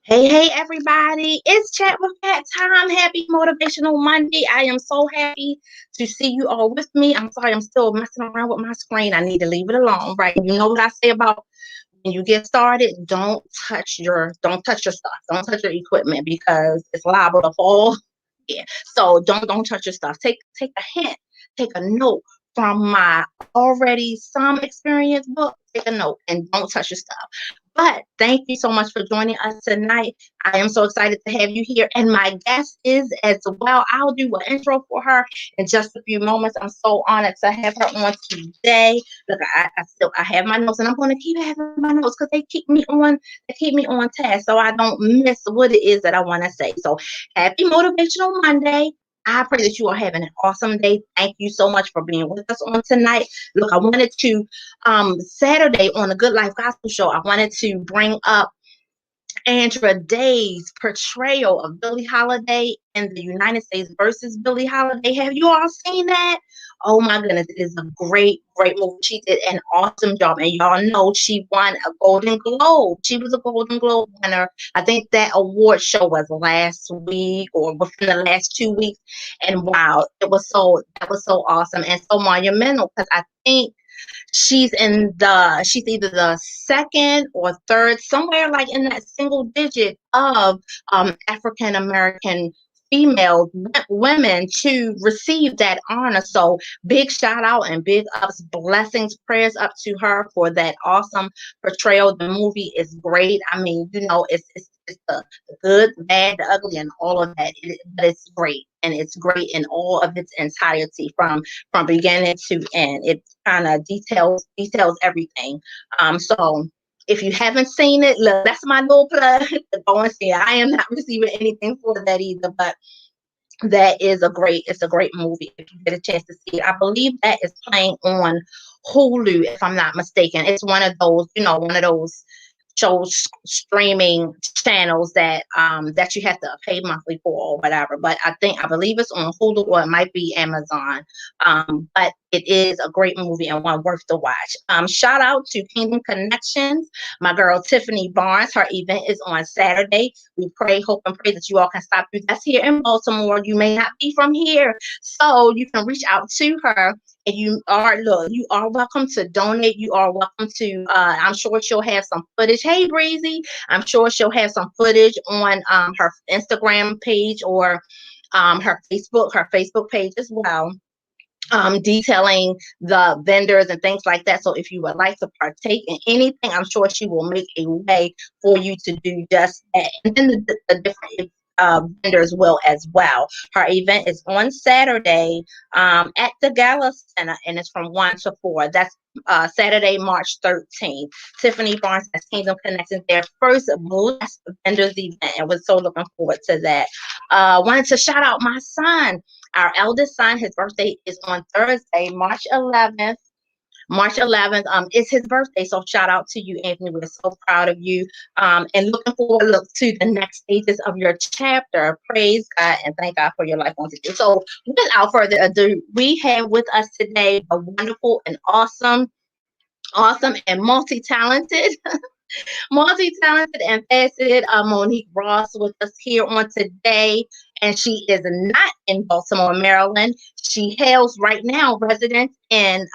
Hey, everybody. It's Chat with Cat time. Happy Motivational Monday. I am so happy to see you all with me. I'm sorry, I'm still messing around with my screen. I need to leave it alone, right? You know what I say about when you get started, don't touch your stuff. Don't touch your equipment because it's liable to fall. Yeah. So don't touch your stuff. Take a hint, take a note from my already some experience book. Take a note and don't touch your stuff. But thank you so much for joining us tonight. I am so excited to have you here. And my guest is as well. I'll do an intro for her in just a few moments. I'm so honored to have her on today. Look, I have my notes, and I'm going to keep having my notes because they keep me on task, so I don't miss what it is that I want to say. So happy Motivational Monday. I pray that you are having an awesome day. Thank you so much for being with us on tonight. Look, I wanted to Saturday on the Good Life Gospel Show, I wanted to bring up Andra Day's portrayal of Billie Holiday in the United States versus Billie Holiday. Have you all seen that? Oh my goodness, it is a great movie. She did an awesome job. And y'all know she won a Golden Globe. She was a Golden Globe winner. I think that award show was last week or within the last 2 weeks. And wow, that was so awesome and so monumental because I think she's either the second or third, somewhere like in that single digit of African American female women to receive that honor. So big shout out and big ups, blessings, prayers up to her for that awesome portrayal. The movie is great. I mean, it's the good, the bad, the ugly, and all of that. But it's great, and it's great in all of its entirety from beginning to end. It kind of details everything. So if you haven't seen it, look, that's my little plug to go and see it. I am not receiving anything for that either, but it's a great movie if you get a chance to see it. I believe that is playing on Hulu, if I'm not mistaken. It's one of those shows streaming channels that you have to pay monthly for or whatever. But I believe it's on Hulu or it might be Amazon. But it is a great movie and one worth to watch. Shout out to Kingdom Connections, my girl Tiffany Barnes. Her event is on Saturday. We hope and pray that you all can stop through. That's here in Baltimore. You may not be from here, so you can reach out to her. And you are welcome to donate. You are welcome to, I'm sure she'll have some footage. Hey, Breezy. I'm sure she'll have some footage on her Instagram page or her Facebook page as well, detailing the vendors and things like that. So if you would like to partake in anything, I'm sure she will make a way for you to do just that. And then the different vendors will as well. Her event is on Saturday at the Gala Center, and it's from 1 to 4. That's Saturday, March 13th. Tiffany Barnes has Kingdom Connections, their first Blessed Vendors event, and we're so looking forward to that. Wanted to shout out my son, our eldest son. His birthday is on Thursday, March 11th. March 11th is his birthday, so shout out to you, Anthony. We're so proud of you, and looking forward to the next stages of your chapter. Praise God and thank God for your life on today. So, without further ado, we have with us today a wonderful and awesome and multi-talented multi-talented and faceted Monique Ross with us here on today. And she is not in Baltimore, Maryland. She hails right now residence in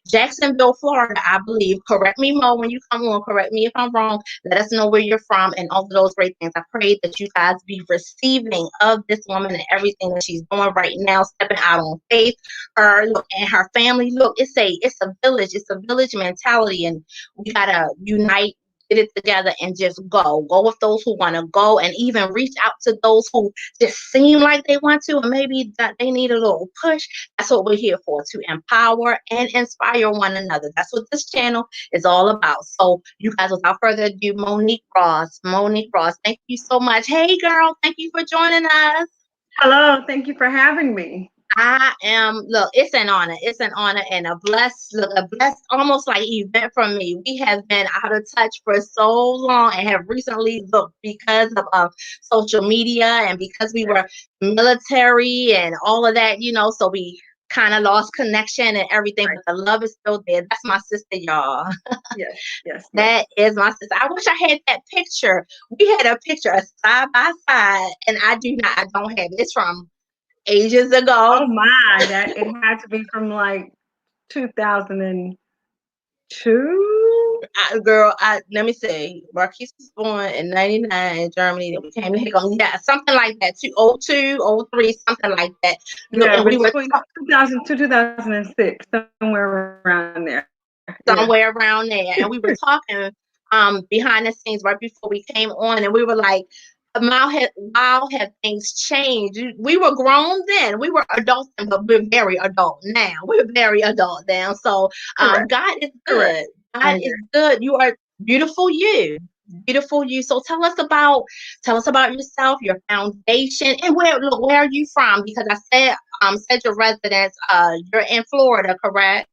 Jacksonville, Florida, I believe. Correct me, Mo, when you come on. Correct me if I'm wrong. Let us know where you're from and all of those great things. I pray that you guys be receiving of this woman and everything that she's doing right now, stepping out on faith. Her look and her family. Look, it's a village. It's a village mentality, and we gotta unite, get it together, and just go with those who want to go, and even reach out to those who just seem like they want to and maybe that they need a little push. That's what we're here for, to empower and inspire one another. That's what this channel is all about. So you guys, without further ado, Monique Ross, thank you so much. Hey girl, thank you for joining us. Hello, thank you for having me. Look, it's an honor. It's an honor and a blessed, almost like event for me. We have been out of touch for so long and have recently looked because of social media and because we were military and all of that, so we kind of lost connection and everything, Right. but the love is still there. That's my sister, y'all. Yes, yes, yes. That is my sister. I wish I had that picture. We had a picture a side by side, and I don't have it. It's from ages Oh ago. my, that it had to be from like 2002. Girl, let me see. Marquise was born in '99 in Germany. Then we came here. Yeah, something like that. 2002, 03, something like that. Look, Yeah, and we were between 2002, 2006, somewhere around there. Yeah. somewhere around there, and we were talking behind the scenes right before we came on, and we were like, wow, have things changed? We were grown then, we were adults then, but we're very adult now. We're very adult now. So Correct. God is Correct. good. I God is agree. good. You are beautiful, beautiful you. So tell us about yourself, your foundation, and where are you from? Because I said your residence, you're in Florida, correct?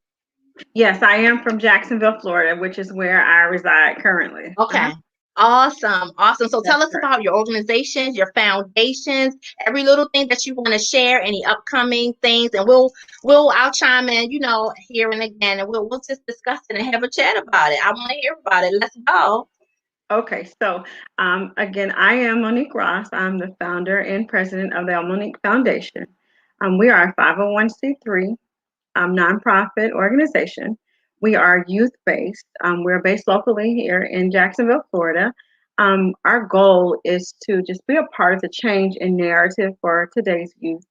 Yes, I am from Jacksonville, Florida, which is where I reside currently. Okay. Awesome. Awesome. So That's tell us correct. about your organizations, your foundations, every little thing that you want to share, any upcoming things, and I'll chime in, here and again, and we'll just discuss it and have a chat about it. I want to hear about it. Let's go. Okay, so again, I am Monique Ross. I'm the founder and president of the LMonique Foundation. We are a 501c3 nonprofit organization. We are youth based. We're based locally here in Jacksonville, Florida. Our goal is to just be a part of the change in narrative for today's youth.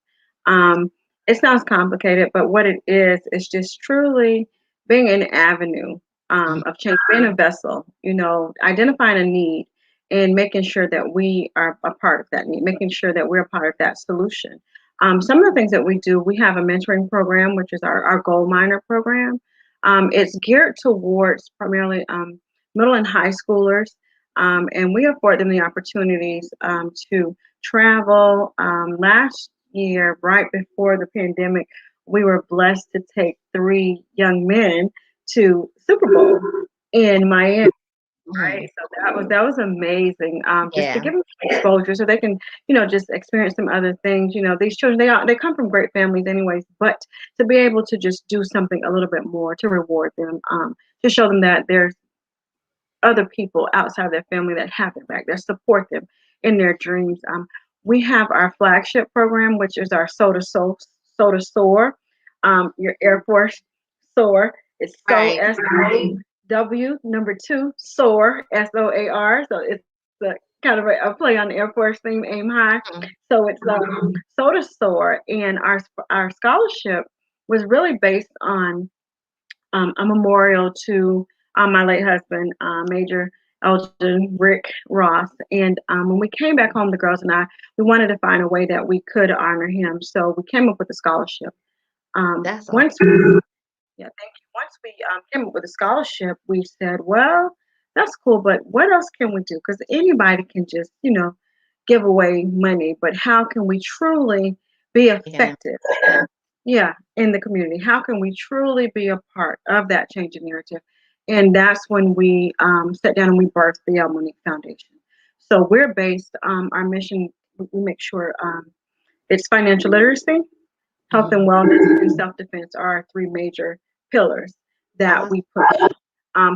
Um, it sounds complicated, but what it is just truly being an avenue Mhm. of change, being a vessel, identifying a need and making sure that we are a part of that need, making sure that we're a part of that solution. Some of the things that we do, we have a mentoring program, which is our Gold Miner program. It's geared towards primarily middle and high schoolers, and we afford them the opportunities to travel. Last year, right before the pandemic, we were blessed to take three young men to Super Bowl in Miami. Mhm. Right, so that was amazing. Just to Yeah. give them exposure, so they can, just experience some other things. These children they come from great families, anyways. But to be able to just do something a little bit more to reward them, to show them that there's other people outside of their family that have their back, that support them in their dreams. We have our flagship program, which is our Soda Soar, your Air Force Soar. It's Right. SOW number two Soar SOAR. So it's kind of a play on the Air Force theme, aim high. Mhm. So it's Soda Soar, and our scholarship was really based on a memorial to my late husband, Major Elgin Rick Ross. And when we came back home, the girls and I, we wanted to find a way that we could honor him. So we came up with a scholarship. That's Once awesome. Yeah, thank you. Once we came up with a scholarship, we said, well, that's cool, but what else can we do? Because anybody can just, give away money, but how can we truly be Yeah. effective? Yeah, in the community. How can we truly be a part of that change in narrative? And that's when we sat down and we birthed the LMonique Foundation. So we're based, our mission, we make sure it's financial literacy, health and Mhm. wellness, and self-defense are our three major pillars that Awesome. we push.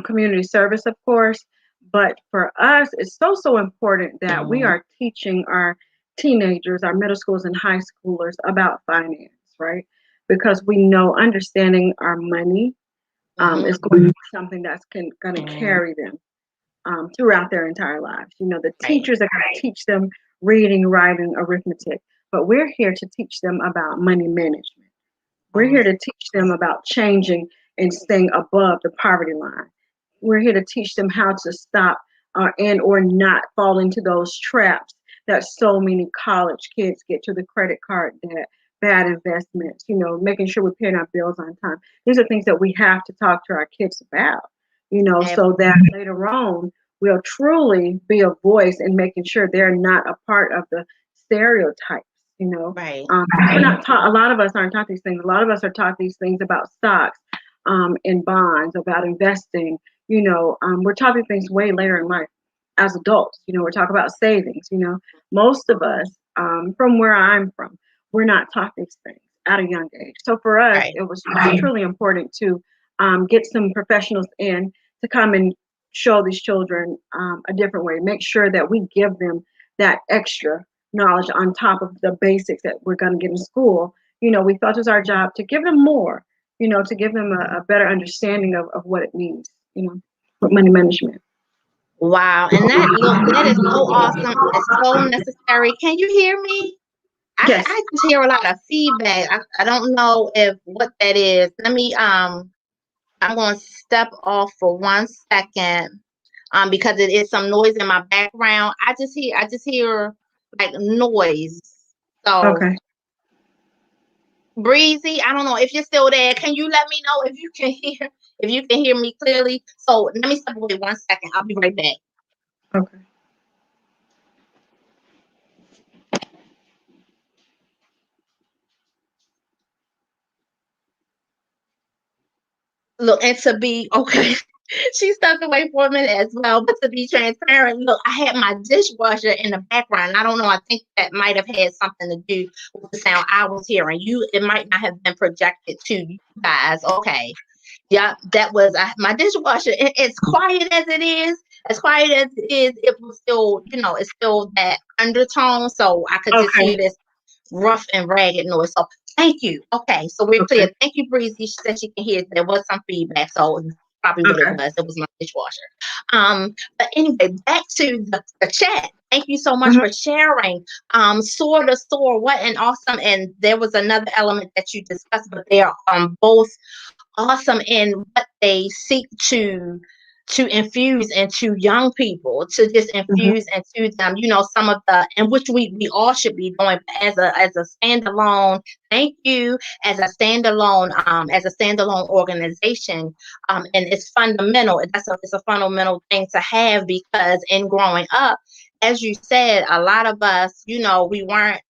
Community service, of course, but for us, it's so important that we Mhm. are teaching our teenagers, our middle schools and high schoolers about finance, right? Because we know understanding our money Mhm. is going to be something that's going to Mhm. carry them throughout their entire lives. The Right. teachers are going to teach them reading, writing, arithmetic, but we're here to teach them about money management. We're here to Awesome. teach them about changing and staying above the poverty line. We're here to teach them how to stop and or not fall into those traps that so many college kids get to, the credit card debt, bad investments, making sure we're paying our bills on time. These are things that we have to talk to our kids about, so that later on we'll truly be a voice in making sure they're not a part of the stereotypes, you know. Right. We're not taught, a lot of us aren't taught these things. A lot of us are taught these things about stocks and bonds, about investing. We're taught these things way later in life as adults. We're talking about savings. Most of us, from where I'm from, we're not taught these things. at a young age. So for us, Right. it was truly important to get some professionals in to come and show these children a different way. Make sure that we give them that extra knowledge on top of the basics that we're going to get in school. We felt it was our job to give them more. To give them a better understanding of what it means. With money management. Wow. And that is so awesome. It's so necessary. Can you hear me? Yes. I just hear a lot of feedback. I don't know if what that is. Let me I'm going to step off for 1 second because it is some noise in my background. I just hear like noise. So Okay. Breezy, I don't know if you're still there. Can you let me know if you can hear me clearly? So let me step away 1 second. I'll be right back. Okay. Look, and to be okay, she stepped away for a minute as well. But to be transparent, look, I had my dishwasher in the background. I don't know. I think that might have had something to do with the sound I was hearing. It might not have been projected to you guys. Okay. Yeah, that was my dishwasher. As quiet as it is, it was still, it's still that undertone. So I could just Okay. hear this rough and ragged noise. So thank you. Okay, so we're Okay. clear. Thank you, Breezy. She said she can hear. There was some feedback, so probably what it Okay. was. It was my dishwasher. But anyway, back to the chat. Thank you so much Mhm. for sharing. Store to store, what an awesome. And there was another element that you discussed, but they are both awesome in what they seek to infuse into young people, to just Mhm. infuse into them, some of the, and which we all should be doing as a standalone. Thank you. As a standalone organization, and it's fundamental. It's a fundamental thing to have, because in growing up, as you said, a lot of us, we weren't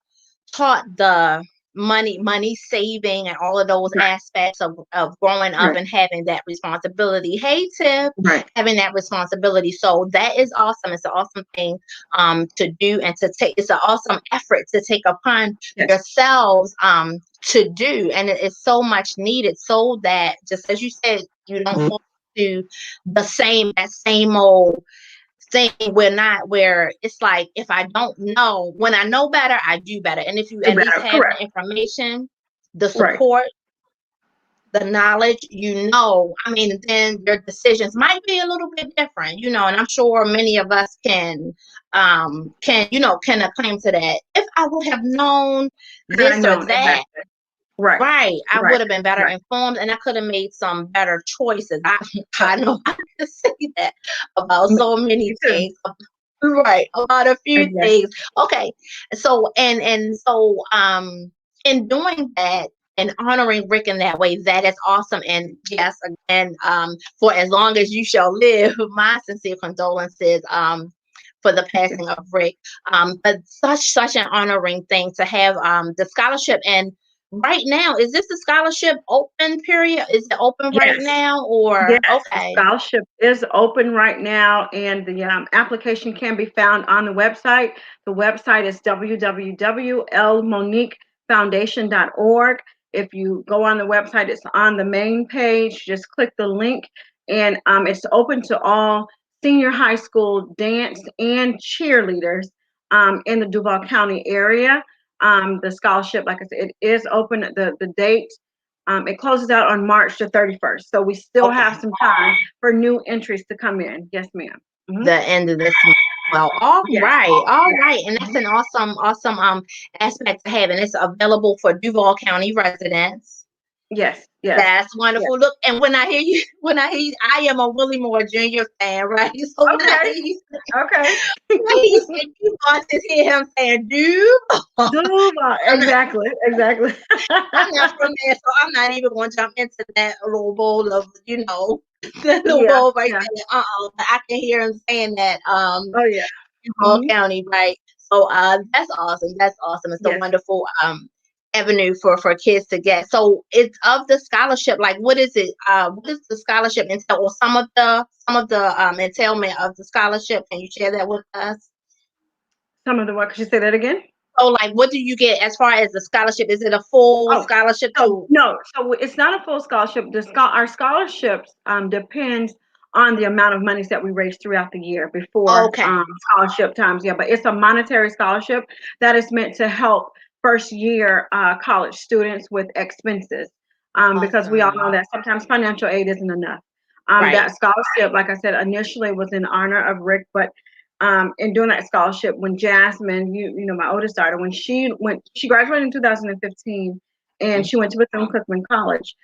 taught the money saving and all of those Right. aspects of growing up Right. and having that responsibility. Hey Tiff, Right. having that responsibility. So that is awesome. It's an awesome thing to do and to take. It's an awesome effort to take upon Yes. yourselves to do. And it is so much needed, so that, just as you said, you don't fall to that same old thing where it's like, if I don't know, when I know better, I do better. And if you Do at least better. have the Correct. information, the Right. support, the knowledge, I mean, then your decisions might be a little bit different, and I'm sure many of us can acclaim to that. If I would have known I this or know that, exactly. Right. right, I Right. would have been better Right. informed, and I could have made some better choices. I know I can say that about so Me many too. things. Right, about a few Exactly. things. Okay, so in doing that and honoring Rick in that way, that is awesome. And yes, again, for as long as you shall live, my sincere condolences for the Thank you. passing of Rick. But such an honoring thing to have the scholarship. And right now, is this the scholarship open period? Is it open right Yes. now, or Yes, the okay? scholarship is open right now, and the application can be found on the website. The website is www.LMoniqueFoundation.org. If you go on the website, it's on the main page. Just click the link, and it's open to all senior high school dance and cheerleaders in the Duval County area. The scholarship, like I said, it is open. The date it closes out on March the 31st. So we still Okay. have some time for new entries to come in. Yes, ma'am. Mhm. The end of this month. Well, all Yes. right, all right. And that's Mhm. an awesome aspect to have. And it's available for Duval County residents. Yes. Yes. That's Yes. wonderful. Look, and when I hear you, I am a Willie Moore Jr. fan, right? So Okay. Okay. when he said you want to hear him saying dude, Duval. Exactly. Exactly. I'm not from there, so I'm not even going to jump into that little bowl of, that little Yeah. bowl right Yeah. there. But I can hear him saying that, Oh yeah. Duval Hmm. County, right? So, that's awesome. That's awesome. It's a Yes. wonderful, avenue for kids to get. So it's of the scholarship, like, what is it? What is the scholarship entail, or some of the entailment of the scholarship? Can you share that with us? Some of the what? Could you say that again? So, like, what do you get as far as the scholarship? Is it a full Oh, scholarship so to? no, so it's not a full scholarship. Our scholarships depends on the amount of monies that we raise throughout the year before Okay. scholarship times. Yeah, but it's a monetary scholarship that is meant to help first year college students with expenses. Because we all know Awesome. that sometimes financial aid isn't enough. Right. That scholarship, like I said, initially was in honor of Rick, but in doing that scholarship, when Jasmine, you know, my oldest daughter, when she graduated in 2015, and she went to Bethune-Cookman College.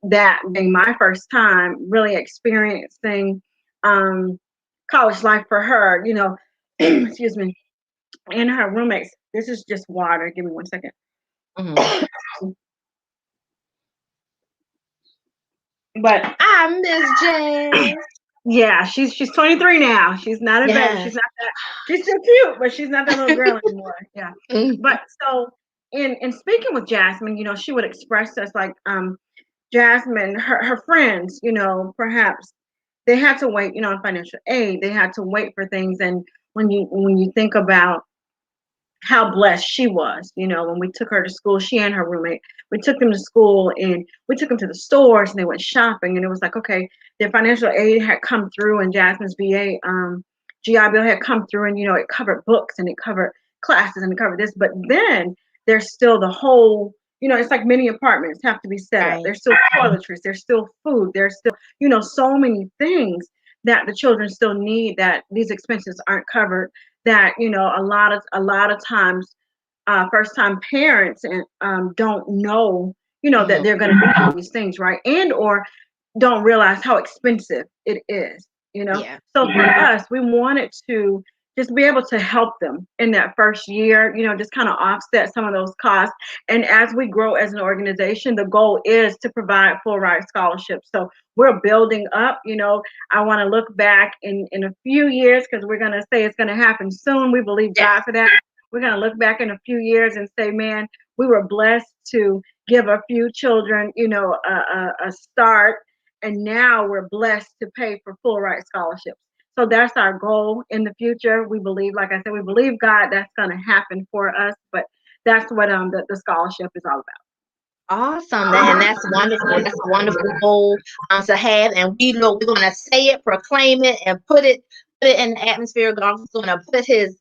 That being my first time really experiencing um, college life for her, you know, excuse me, and her roommates. This is just water. Give me 1 second. Mm-hmm. But I miss Jazz. yeah, she's 23 now. She's not a baby. Yeah. She's not that. She's still cute, but she's not that little girl anymore. Yeah. Mhm. But so in speaking with Jasmine, you know, she would express us like Jasmine, her friends, you know, perhaps they had to wait, you know, on financial aid. They had to wait for things. And when you think about how blessed she was, you know, when we took her to school, she and her roommate, we took them to school and we took them to the stores and they went shopping. And it was like, okay, their financial aid had come through and Jasmine's VA GI Bill had come through, and, you know, it covered books and it covered classes and it covered this. But then there's still the whole, you know, it's like many apartments have to be set up. Right. There's still toiletries, there's still food, there's still, you know, so many things that the children still need, that these expenses aren't covered, that, you know, a lot of times first time parents and don't know, you know, that Hmm. they're going to do these things, right, and or don't realize how expensive it is, you know. Yeah. So for us, we wanted to just be able to help them in that first year, you know, just kind of offset some of those costs. And as we grow as an organization, the goal is to provide full ride scholarships. So we're building up, you know. I want to look back in a few years, because we're going to say it's going to happen soon. We believe Yeah. God for that. We're going to look back in a few years and say, man, we were blessed to give a few children, you know, a start, and now we're blessed to pay for full ride scholarships. So that's our goal in the future. We believe, like I said, we believe God that's going to happen for us. But that's what the scholarship is all Awesome. And that's wonderful. That's a wonderful goal to have. And we're gonna say it, proclaim it, and put it in the atmosphere. God's gonna put his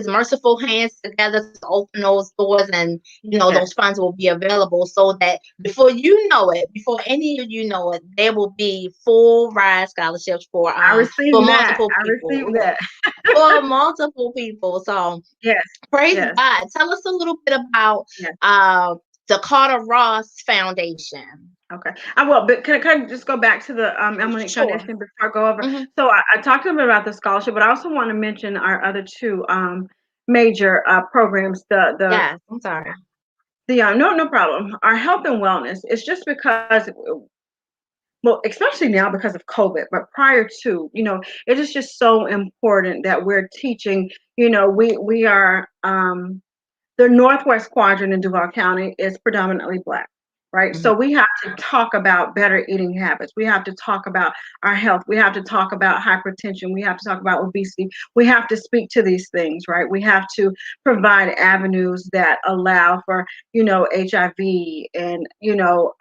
merciful hands together to open those doors, and about. those funds will be available, so that before you know it, before any of you know it, there will be full ride scholarships I for received that. multiple I people. received that. For multiple people. So Yes, praise yes, God. Tell us a little bit about yes. uh, the Carter Ross Foundation. Okay. I will, but can I just go back to the LMonique Sure. Foundation before I go over? Hmm. So I talked a little bit about the scholarship, but I also want to mention our other two major programs. Yes, I'm sorry. No problem. Our health and wellness. It's just because, well, especially now because of COVID, but prior to, you know, it is just so important that we're teaching. You know, we are the Northwest quadrant in Duval County is predominantly Black, right? Hmm. So we have to talk about better eating habits. We have to talk about our health. We have to talk about hypertension. We have to talk about obesity. We have to speak to these things, right? We have to provide avenues that allow for, you know, HIV and, you know,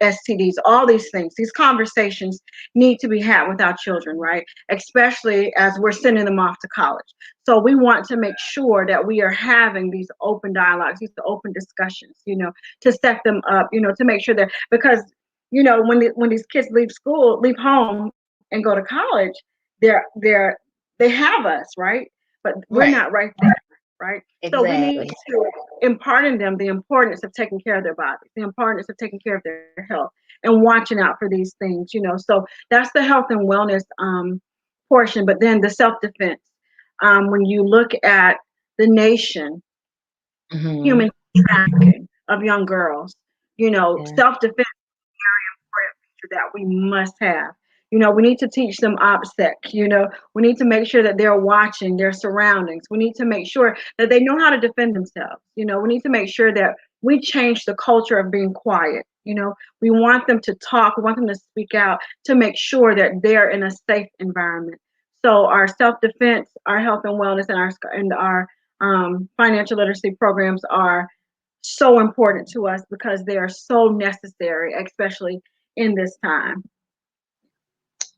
STDs, all these things. These conversations need to be had with our children, right? Especially as we're sending them off to college. So we want to make sure that we are having these open dialogues, these open discussions, you know, to set them up, you know, to make sure that, because, you know, when these kids leave school, leave home and go to college, they have us, right? But we're Right. not right there, right? So we need Exactly. to impart in them the importance of taking care of their bodies, the importance of taking care of their health, and watching out for these things, you know. So that's the health and wellness portion. But then the self-defense, when you look at the nation, Hmm. human trafficking of young girls, you know, Yeah. self-defense important feature that we must have. You know, we need to teach them OPSEC. You know, we need to make sure that they're watching their surroundings. We need to make sure that they know how to defend themselves. You know, we need to make sure that we change the culture of being quiet. You know, we want them to talk. We want them to speak out, to make sure that they're in a safe environment. So our self-defense, our health and wellness, and our Financial literacy programs are so important to us because they are so necessary, especially in this time.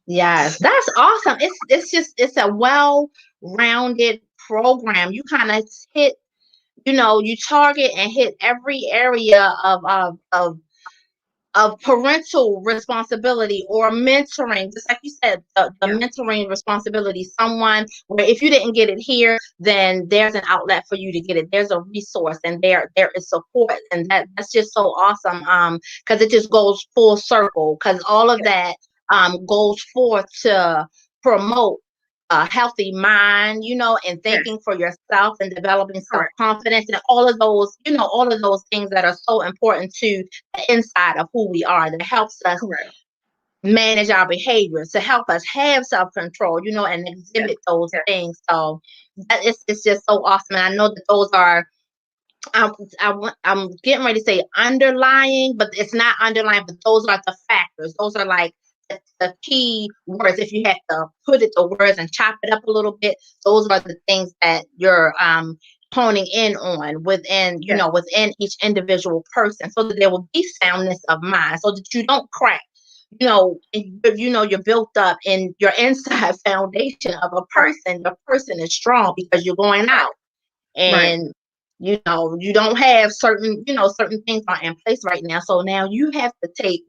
Yes, that's awesome. It's a well-rounded program. You kind of hit, you target and hit every area of parental responsibility or mentoring, just like you said, the Yeah, mentoring responsibility. Someone where if you didn't get it here, then there's an outlet for you to get it. There's a resource, and there is support, and that's just so awesome. Because it just goes full circle. Because all of yeah, that goes forth to promote a healthy mind, and yes, thinking for yourself and developing correct, self-confidence and all of those things that are so important to the inside of who we are, that helps us correct. manage our behaviors, to help us have self-control, and Yes, exhibit those yes, things. So it's just so awesome. And I know that those are, I'm getting ready to say underlying, but it's not underlying, but those are the factors. Those are like the key words. If you have to put it to words and chop it up a little bit, those are the things that you're honing in on yes, within each individual person, so that there will be soundness of mind, so that you don't crack. You're built up in your inside foundation of a right, person. The person is strong because you're going right, out, right. and you don't have certain things are in place right now, so now you have to take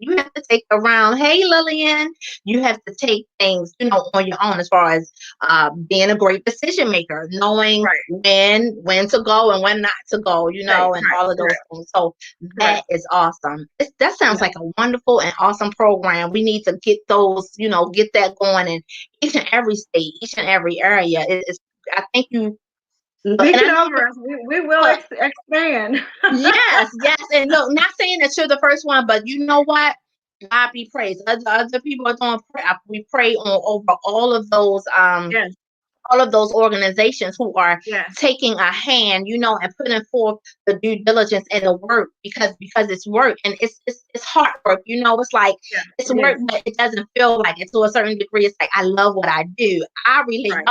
around. Hey, Lillian, you have to take things on your own, as far as being a great decision maker, knowing Right, when to go and when not to go, right, and right, all of those correct, things. So that correct. is awesome. That sounds Yeah. like a wonderful and awesome program. We need to get those, get that going in each and every state, each and every area. I think and Speak it I know over us. We will you're expand. yes, yes. And look, not saying that you're the first one, but you know what? God be praised. Other people are doing prayer. We pray on over Yes, all of those organizations who are yes, taking a hand, and putting forth the due diligence and the work, because it's work, and it's hard work. It's like yes, it's it work, is. but it doesn't feel like it. To a certain degree, it's like I love what I do. I relate. Right.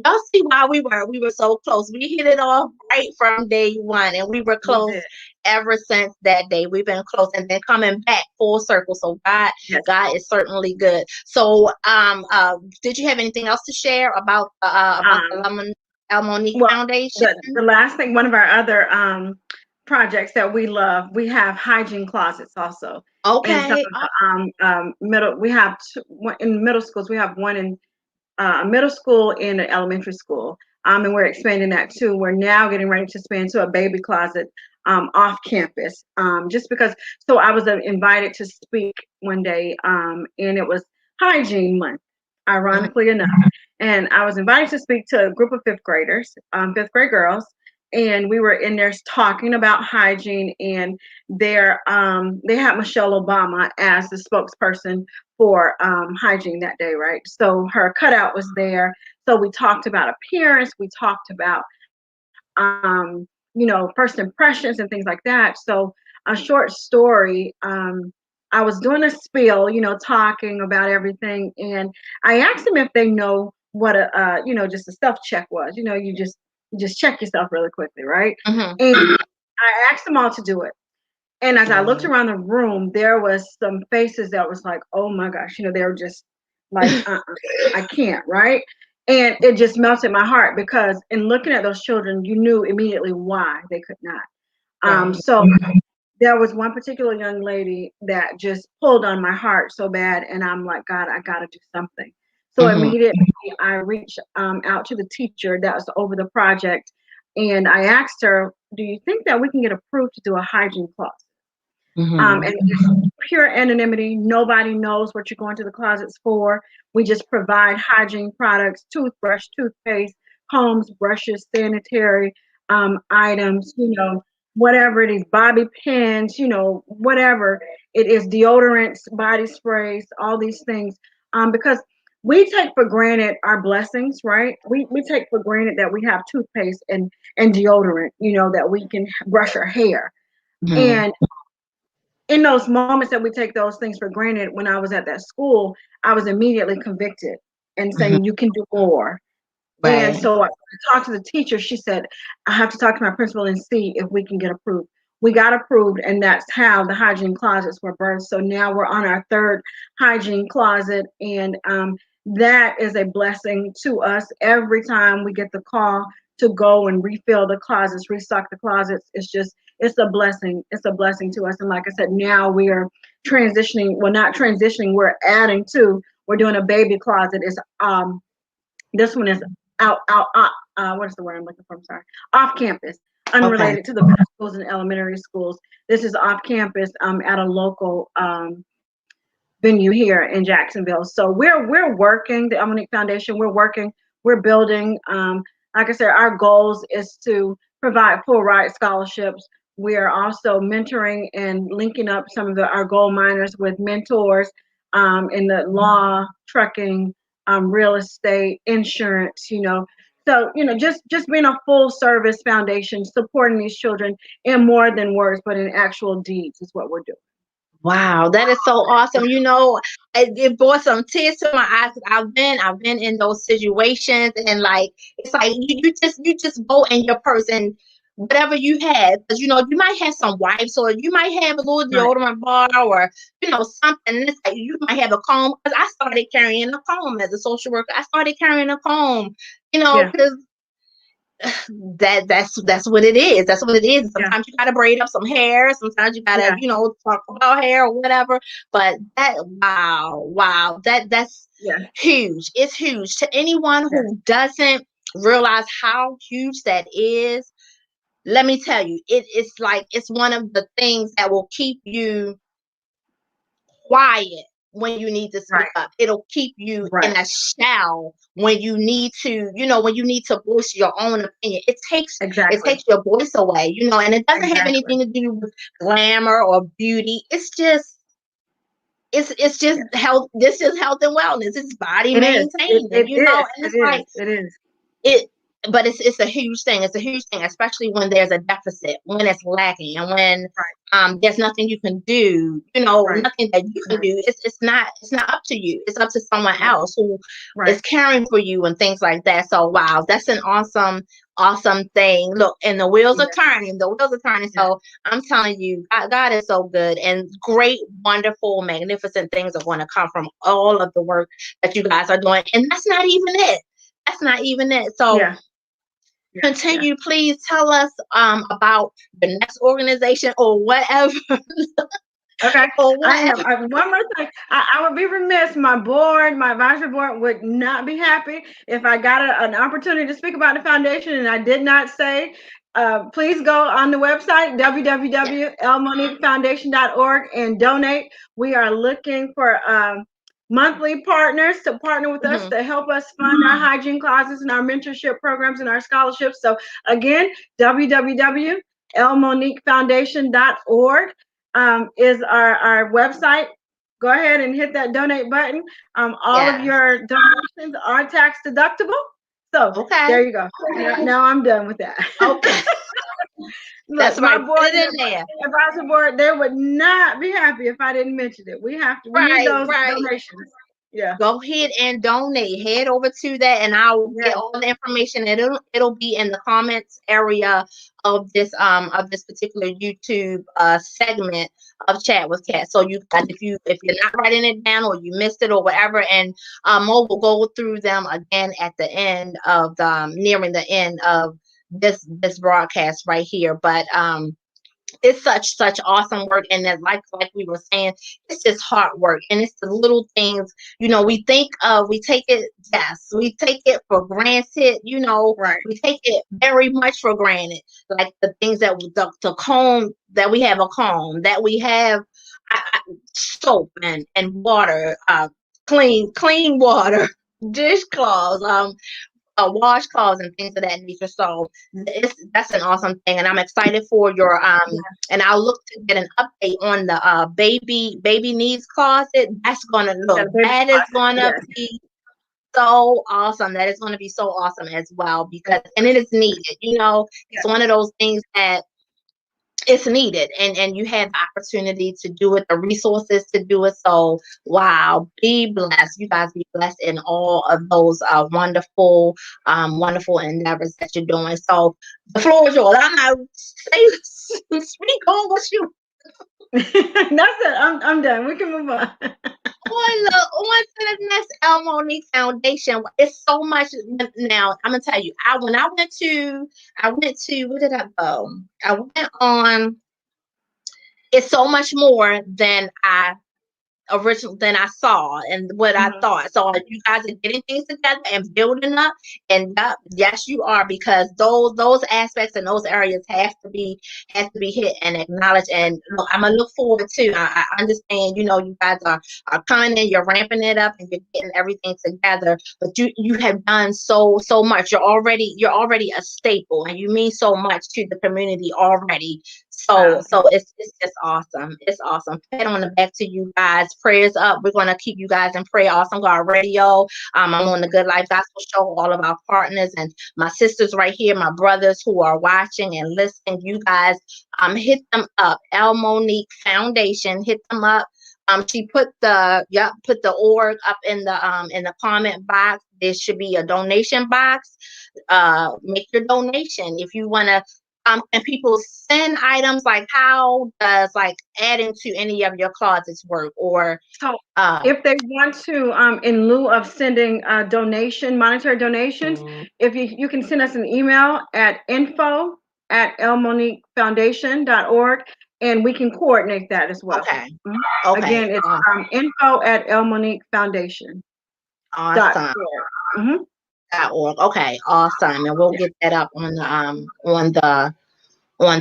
Y'all see why we were so close. We hit it off right from day one, and we were We close did. ever since that day. We've been close, and then coming back full circle. So Yes. God is certainly good. So, did you have anything else to share about the Um, LMonique well, Foundation? the last thing, one of our other projects that we love, we have hygiene closets also. In some Okay. of the middle, we have in middle schools. We have one in middle school and an elementary school. And we're expanding that too. We're now getting ready to expand to a baby closet off campus. Just because, so I was invited to speak one day, and it was hygiene month, Mhm. ironically enough. And I was invited to speak to a group of fifth graders, fifth grade girls. And we were in there talking about hygiene, and they had Michelle Obama as the spokesperson for hygiene that day, right? So her cutout was there. So we talked about appearance. We talked about, first impressions and things like that. So a short story. I was doing a spiel, talking about everything, and I asked them if they know what just a self check was. You just check yourself really quickly, right? Mhm. And I asked them all to do it. And as I looked Mhm. around the room, there was some faces that was like, "Oh my gosh," they were just like, I can't," right? And it just melted my heart because in looking at those children, you knew immediately why they could not. Right. So there was one particular young lady that just pulled on my heart so bad, and I'm like, God, I got to do something. So Mhm. immediately I reached out to the teacher that was over the project, and I asked her, "Do you think that we can get approved to do a hygiene class?" Mhm. And it's pure anonymity. Nobody knows what you're going to the closets for. We just provide hygiene products, toothbrush, toothpaste, combs, brushes, sanitary items, whatever it is, bobby pins, whatever it is, deodorants, body sprays, all these things. Because we take for granted our blessings, right? We take for granted that we have toothpaste and deodorant, that we can brush our hair. Mhm. And in those moments that we take those things for granted, when I was at that school, I was immediately convicted and Mhm. saying, you can do more. And Right. so I talked to the teacher. She said, I have to talk to my principal and see if we can get approved. We got approved, and that's how the hygiene closets were birthed. So now we're on our third hygiene closet, and that is a blessing to us. Every time we get the call to go and refill the closets, restock the closets, it's a blessing. It's a blessing to us. And like I said, now we are transitioning. Well, not transitioning. We're adding to. We're doing a baby closet. Is This one is what is the word I'm looking for? I'm sorry. Off campus, Okay. unrelated to the middle schools and elementary schools. This is off campus at a local venue here in Jacksonville. So we're working, the LMonique Foundation, we're building. Like I said, our goals is to provide full ride scholarships. We are also mentoring and linking up some of our gold miners with mentors in the law, trucking, real estate, insurance, So, just being a full service foundation, supporting these children in more than words, but in actual deeds is what we're doing. Wow, that is so awesome. It brought some tears to my eyes. I've been in those situations, and like it's like you just go in your purse and whatever you have, because you might have some wipes, or you might have a little Right. deodorant bar, or something. And it's like you might have a comb, because I started carrying a comb as a social worker. I started carrying a comb, Yeah. because that's what it is. That's what it is. Yeah. Sometimes you gotta braid up some hair. Sometimes you gotta, Yeah. talk about hair or whatever. But wow, that's Yeah. huge. It's huge. To anyone Yeah. who doesn't realize how huge that is, let me tell you, it's like it's one of the things that will keep you quiet when you need to speak Right. up. It'll keep you in Right. a shell when you need to, when you need to voice your own opinion. It takes Exactly. your voice away, and it doesn't have Exactly. anything to do with glamour or beauty. It's just Yeah. health. This is health and wellness. It's body It is. It, maintaining, it is. and It it's like is. It is. it but it's a huge thing. It's a huge thing, especially when there's a deficit, when it's lacking, and when Right. there's nothing you can do, Right. nothing that you can Right. do. It's not up to you. It's up to someone Right. else who is Right. caring for you and things like that. So wow, that's an awesome thing. Look, and the wheels are Yeah. turning. The wheels are turning. Yeah. So I'm telling you, God is so good, and great, wonderful, magnificent things are going to come from all of the work that you guys are doing. And that's not even it. That's not even it. So Yeah. Yeah. Yeah. continue, please tell us about the next organization or whatever. Okay. or I am. whatever. One more thing. I would be remiss. My advisory board would not be happy if I got an opportunity to speak about the foundation and I did not say. Please go on the website Yeah. www.lmoniquefoundation.org and donate. We are looking for monthly partners to partner with us Mhm. to help us fund our hygiene closets and our mentorship programs and our scholarships. So again, www.lmoniquefoundation.org is our website. Go ahead and hit that donate button. All of Yes. your donations are tax deductible. So Okay. there you go. Now I'm done with that. Okay. Look, That's my right. Put board, it in there. advisor board, they would not be happy if I didn't mention it. We need Right. those Right. donations. Yeah. Go ahead and donate. Head over to that, and I'll Yeah. get all the information. It'll be in the comments area of this particular YouTube segment of Chat with Cat. So you guys, if you're not writing it down or you missed it or whatever, and Mo will go through them again at the end of nearing the end of this broadcast right here. But it's such awesome work, and that like we were saying, it's just hard work, and it's the little things. We think we take it, yes, we take it for granted. Right. We take it very much for granted, like the things that the comb, that we have a comb, that we have soap and water, clean water, dishcloths, washcloths and things of that nature. So that's an awesome thing, and I'm excited for your and I'll look to get an update on the baby needs closet. That's gonna Yeah, look, the baby that is closet. gonna Yes. be so awesome. That is gonna be so awesome as well, because and it is needed. It's Yeah. one of those things that it's needed, and you have the opportunity to do it, the resources to do it. So wow, be blessed, you guys, be blessed in all of those wonderful wonderful endeavors that you're doing. So the floor is yours. I'm not say speak on what you That's it. I'm done. We can move on. on to the next LMonique Foundation. It's so much. Now I'm gonna tell you, I went to where did I go? I went on. It's so much more than I original than I saw and what I Mhm. thought. So you guys are getting things together and building up, and yes, you are, because those aspects and those areas have to be hit and acknowledged. And look, I'm gonna look forward to. I understand. You guys are coming in, you're ramping it up, and you're getting everything together. But you have done so much. You're already a staple, and you mean so much to the community already. So Wow. so it's just awesome. It's awesome. Pat on the back to you guys. Prayers up. We're gonna keep you guys in prayer. Awesome God Radio. I'm on the Good Life Gospel Show. All of our partners and my sisters right here, my brothers who are watching and listening. You guys, hit them up. LMonique Foundation. Hit them up. She put the org up in the comment box. There should be a donation box. Make your donation if you want to. And people send items, like how does like adding to any of your closets work, or So uh if they want to, in lieu of sending a donation, monetary donations, if you can send us an email at info@lmoniquefoundation.org, and we can coordinate that as well. okay, Mhm. okay, Again, it's info@lmoniquefoundation.org. awesome. Mhm. Okay, awesome, and we'll Yeah. get that up on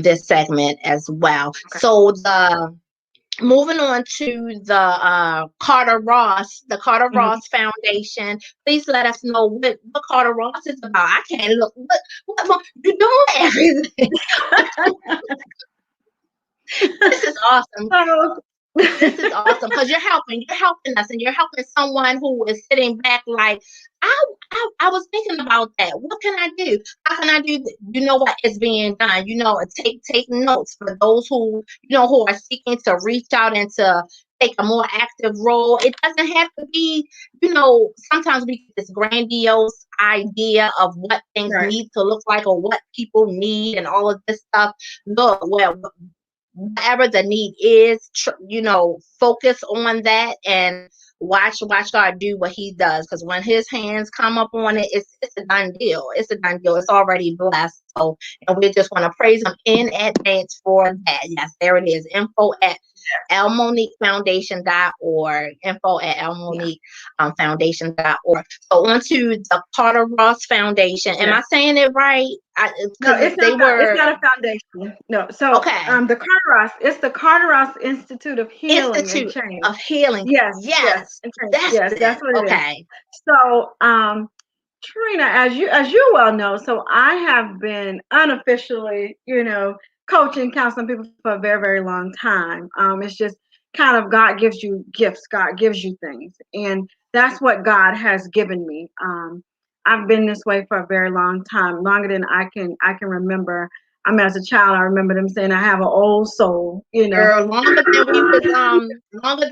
this segment as well. Okay. So the moving on to the Carter Ross Mhm. Foundation. Please let us know what Carter Ross is about. I can't look. What you're doing everything. This is awesome. So, This is awesome because you're helping us, and you're helping someone who is sitting back like, I was thinking about that. What can I do? How can I do you know what is being done? Take notes for those who are seeking to reach out and to take a more active role. It doesn't have to be, sometimes we get this grandiose idea of what things right. need to look like or what people need and all of this stuff. Look, well, whatever the need is, focus on that and watch God do what He does. Because when His hands come up on it, it's a done deal. It's a done deal. It's already blessed. So, and we just want to praise Him in advance for that. Yes, there it is. Info@LMoniqueFoundation.org. Yeah. Info@LMoniqueFoundation.org. So on to the Carter Ross Foundation. Am Yes. I saying it right? No, Because they it's were not a foundation. No. So okay. it's the Carter Ross Institute of Healing and Institute Change. of Healing. Yes, yes, Yes, and change. that's Yes, it. that's what it is. Okay. So, Trina, as you well know, so I have been unofficially, coaching, counseling people for a very, very long time. It's just kind of God gives you gifts, God gives you things, and that's what God has given me. I've been this way for a very long time, longer than I can remember. I mean, as a child, I remember them saying I have an old soul. Girl, longer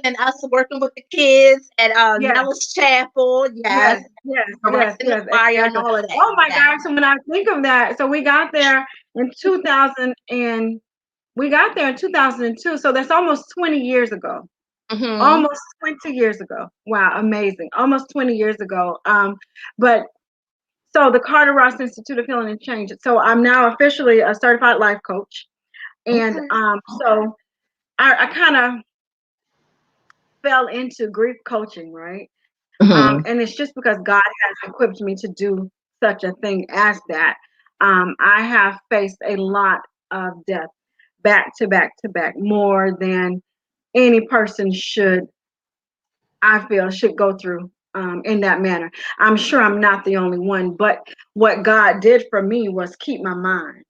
than us working with the kids at Yes, Nellis Chapel. Yes. yes, yes, yes, Directing the yes, choir and exactly. all of that. Oh my Yes. gosh! So when I think of that, so we got there in 2002. So that's almost 20 years ago. Mm-hmm. Almost 20 years ago. Wow, amazing! Almost 20 years ago. But so the Carter Ross Institute of Healing and Change. So I'm now officially a certified life coach, and Okay. so I kind of fell into grief coaching, right? Mm-hmm. And it's just because God has equipped me to do such a thing as that. I have faced a lot of death back to back to back, more than any person I feel, should go through in that manner. I'm sure I'm not the only one, but what God did for me was keep my mind,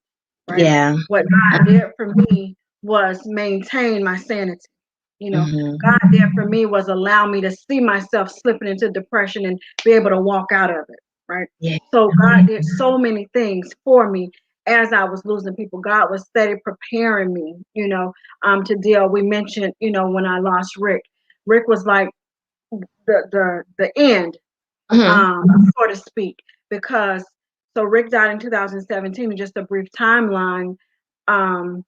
right? Yeah. What God did for me was maintain my sanity. Mm-hmm. God did for me was allow me to see myself slipping into depression and be able to walk out of it, right? Yeah. So God did so many things for me. as I was losing people, God was steady preparing me, to deal. We mentioned, when I lost Rick. Rick was like the end, Mm-hmm. so to speak, because so Rick died in 2017. And just a brief timeline, um,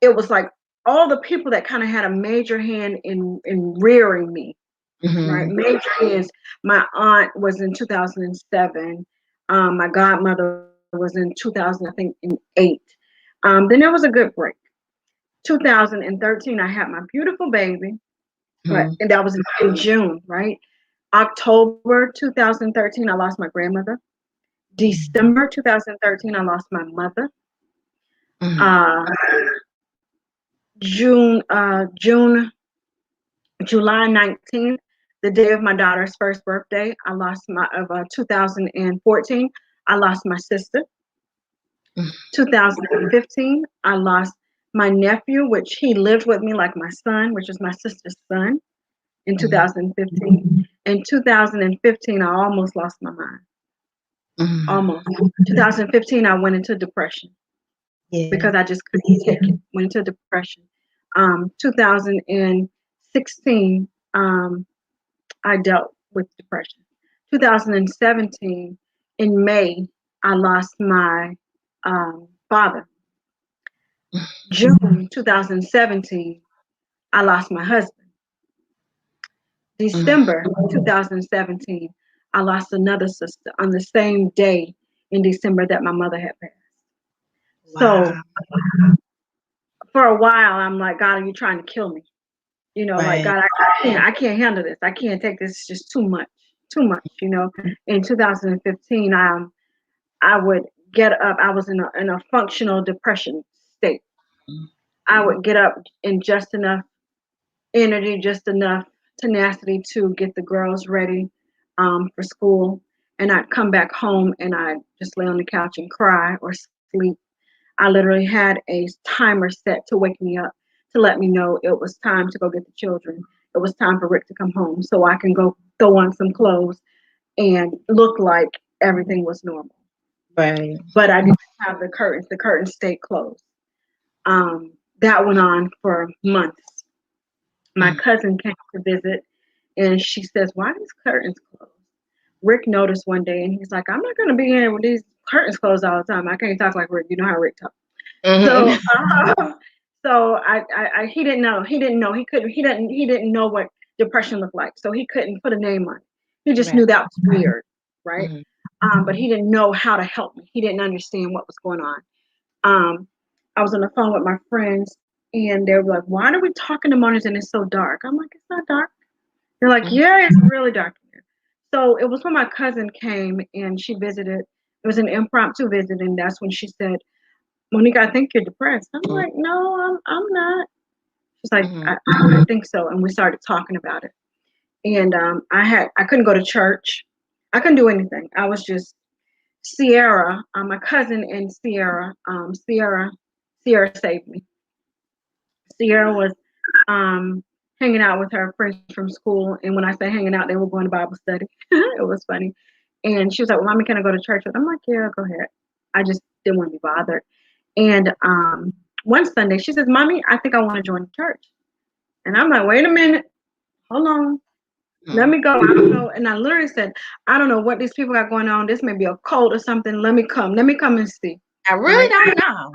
it was like all the people that kind of had a major hand in rearing me, right? Mm-hmm. Major hands. My aunt was in 2007. My godmother was in 2000, I think, in 8. Then there was a good break. 2013, I had my beautiful baby, right? Mm-hmm. And that was in June, right? October 2013, I lost my grandmother. December 2013, I lost my mother. Mm-hmm. Uh, June, July 19th, the day of my daughter's first birthday, I lost my of 2014. I lost my sister. 2015, I lost my nephew, which he lived with me like my son, which is my sister's son. In Mm-hmm. 2015, in 2015, I almost lost my mind. Mm-hmm. Almost. 2015, I went into depression Yeah. because I just couldn't take it. Went into depression. 2016, I dealt with depression. 2017, in May, I lost my father. June 2017, I lost my husband. Mm-hmm. December 2017, I lost another sister on the same day in December that my mother had passed. So Wow. for a while, I'm like, God, are you trying to kill me? Like Right. God, I can't handle this. I can't take this. It's just too much, too much. In 2015, I would get up. I was in a functional depression state. I would get up in just enough energy, just enough tenacity to get the girls ready for school. And I'd come back home and I'd just lay on the couch and cry or sleep. I literally had a timer set to wake me up to let me know it was time to go get the children. It was time for Rick to come home so I can go throw on some clothes and look like everything was normal. Right. But I didn't have the curtains. The curtains stayed closed. That went on for months. My Mm-hmm. cousin came to visit and she says, "Why are these curtains closed?" Rick noticed one day and he's like, "I'm not going to be in here with these curtains closed all the time. I can't talk like Rick. You know how Rick talks." So, Mm-hmm. so he didn't know. He didn't know. He didn't know what depression looked like. So he couldn't put a name on it. He just Right. knew that was weird, right? Mm-hmm. But he didn't know how to help me. He didn't understand what was going on. Um, I was on the phone with my friends, and they were like, "Why are we talking to mornings and it's so dark?" I'm like, "It's not dark." They're like, Mm-hmm. "Yeah, it's really dark here." So it was when my cousin came and she visited. It was an impromptu visit, and that's when she said, "Monique, I think you're depressed." I'm like, "No, I'm not." She's like, Mm-hmm. I think so. And we started talking about it. And I couldn't go to church. I couldn't do anything. I was just Sierra, my cousin and Sierra. Sierra saved me. Sierra was um, hanging out with her friends from school. And when I say hanging out, they were going to Bible study. It was funny. And she was like, "Well, Mommy, can I go to church?" I'm like, "Yeah, go ahead." I just didn't want to be bothered. And one Sunday, she says, "Mommy, I think I want to join the church." And I'm like, "Wait a minute, hold on, let me go." I don't know. And I literally said, "I don't know what these people got going on. This may be a cult or something. Let me come and see." I really Right? don't know.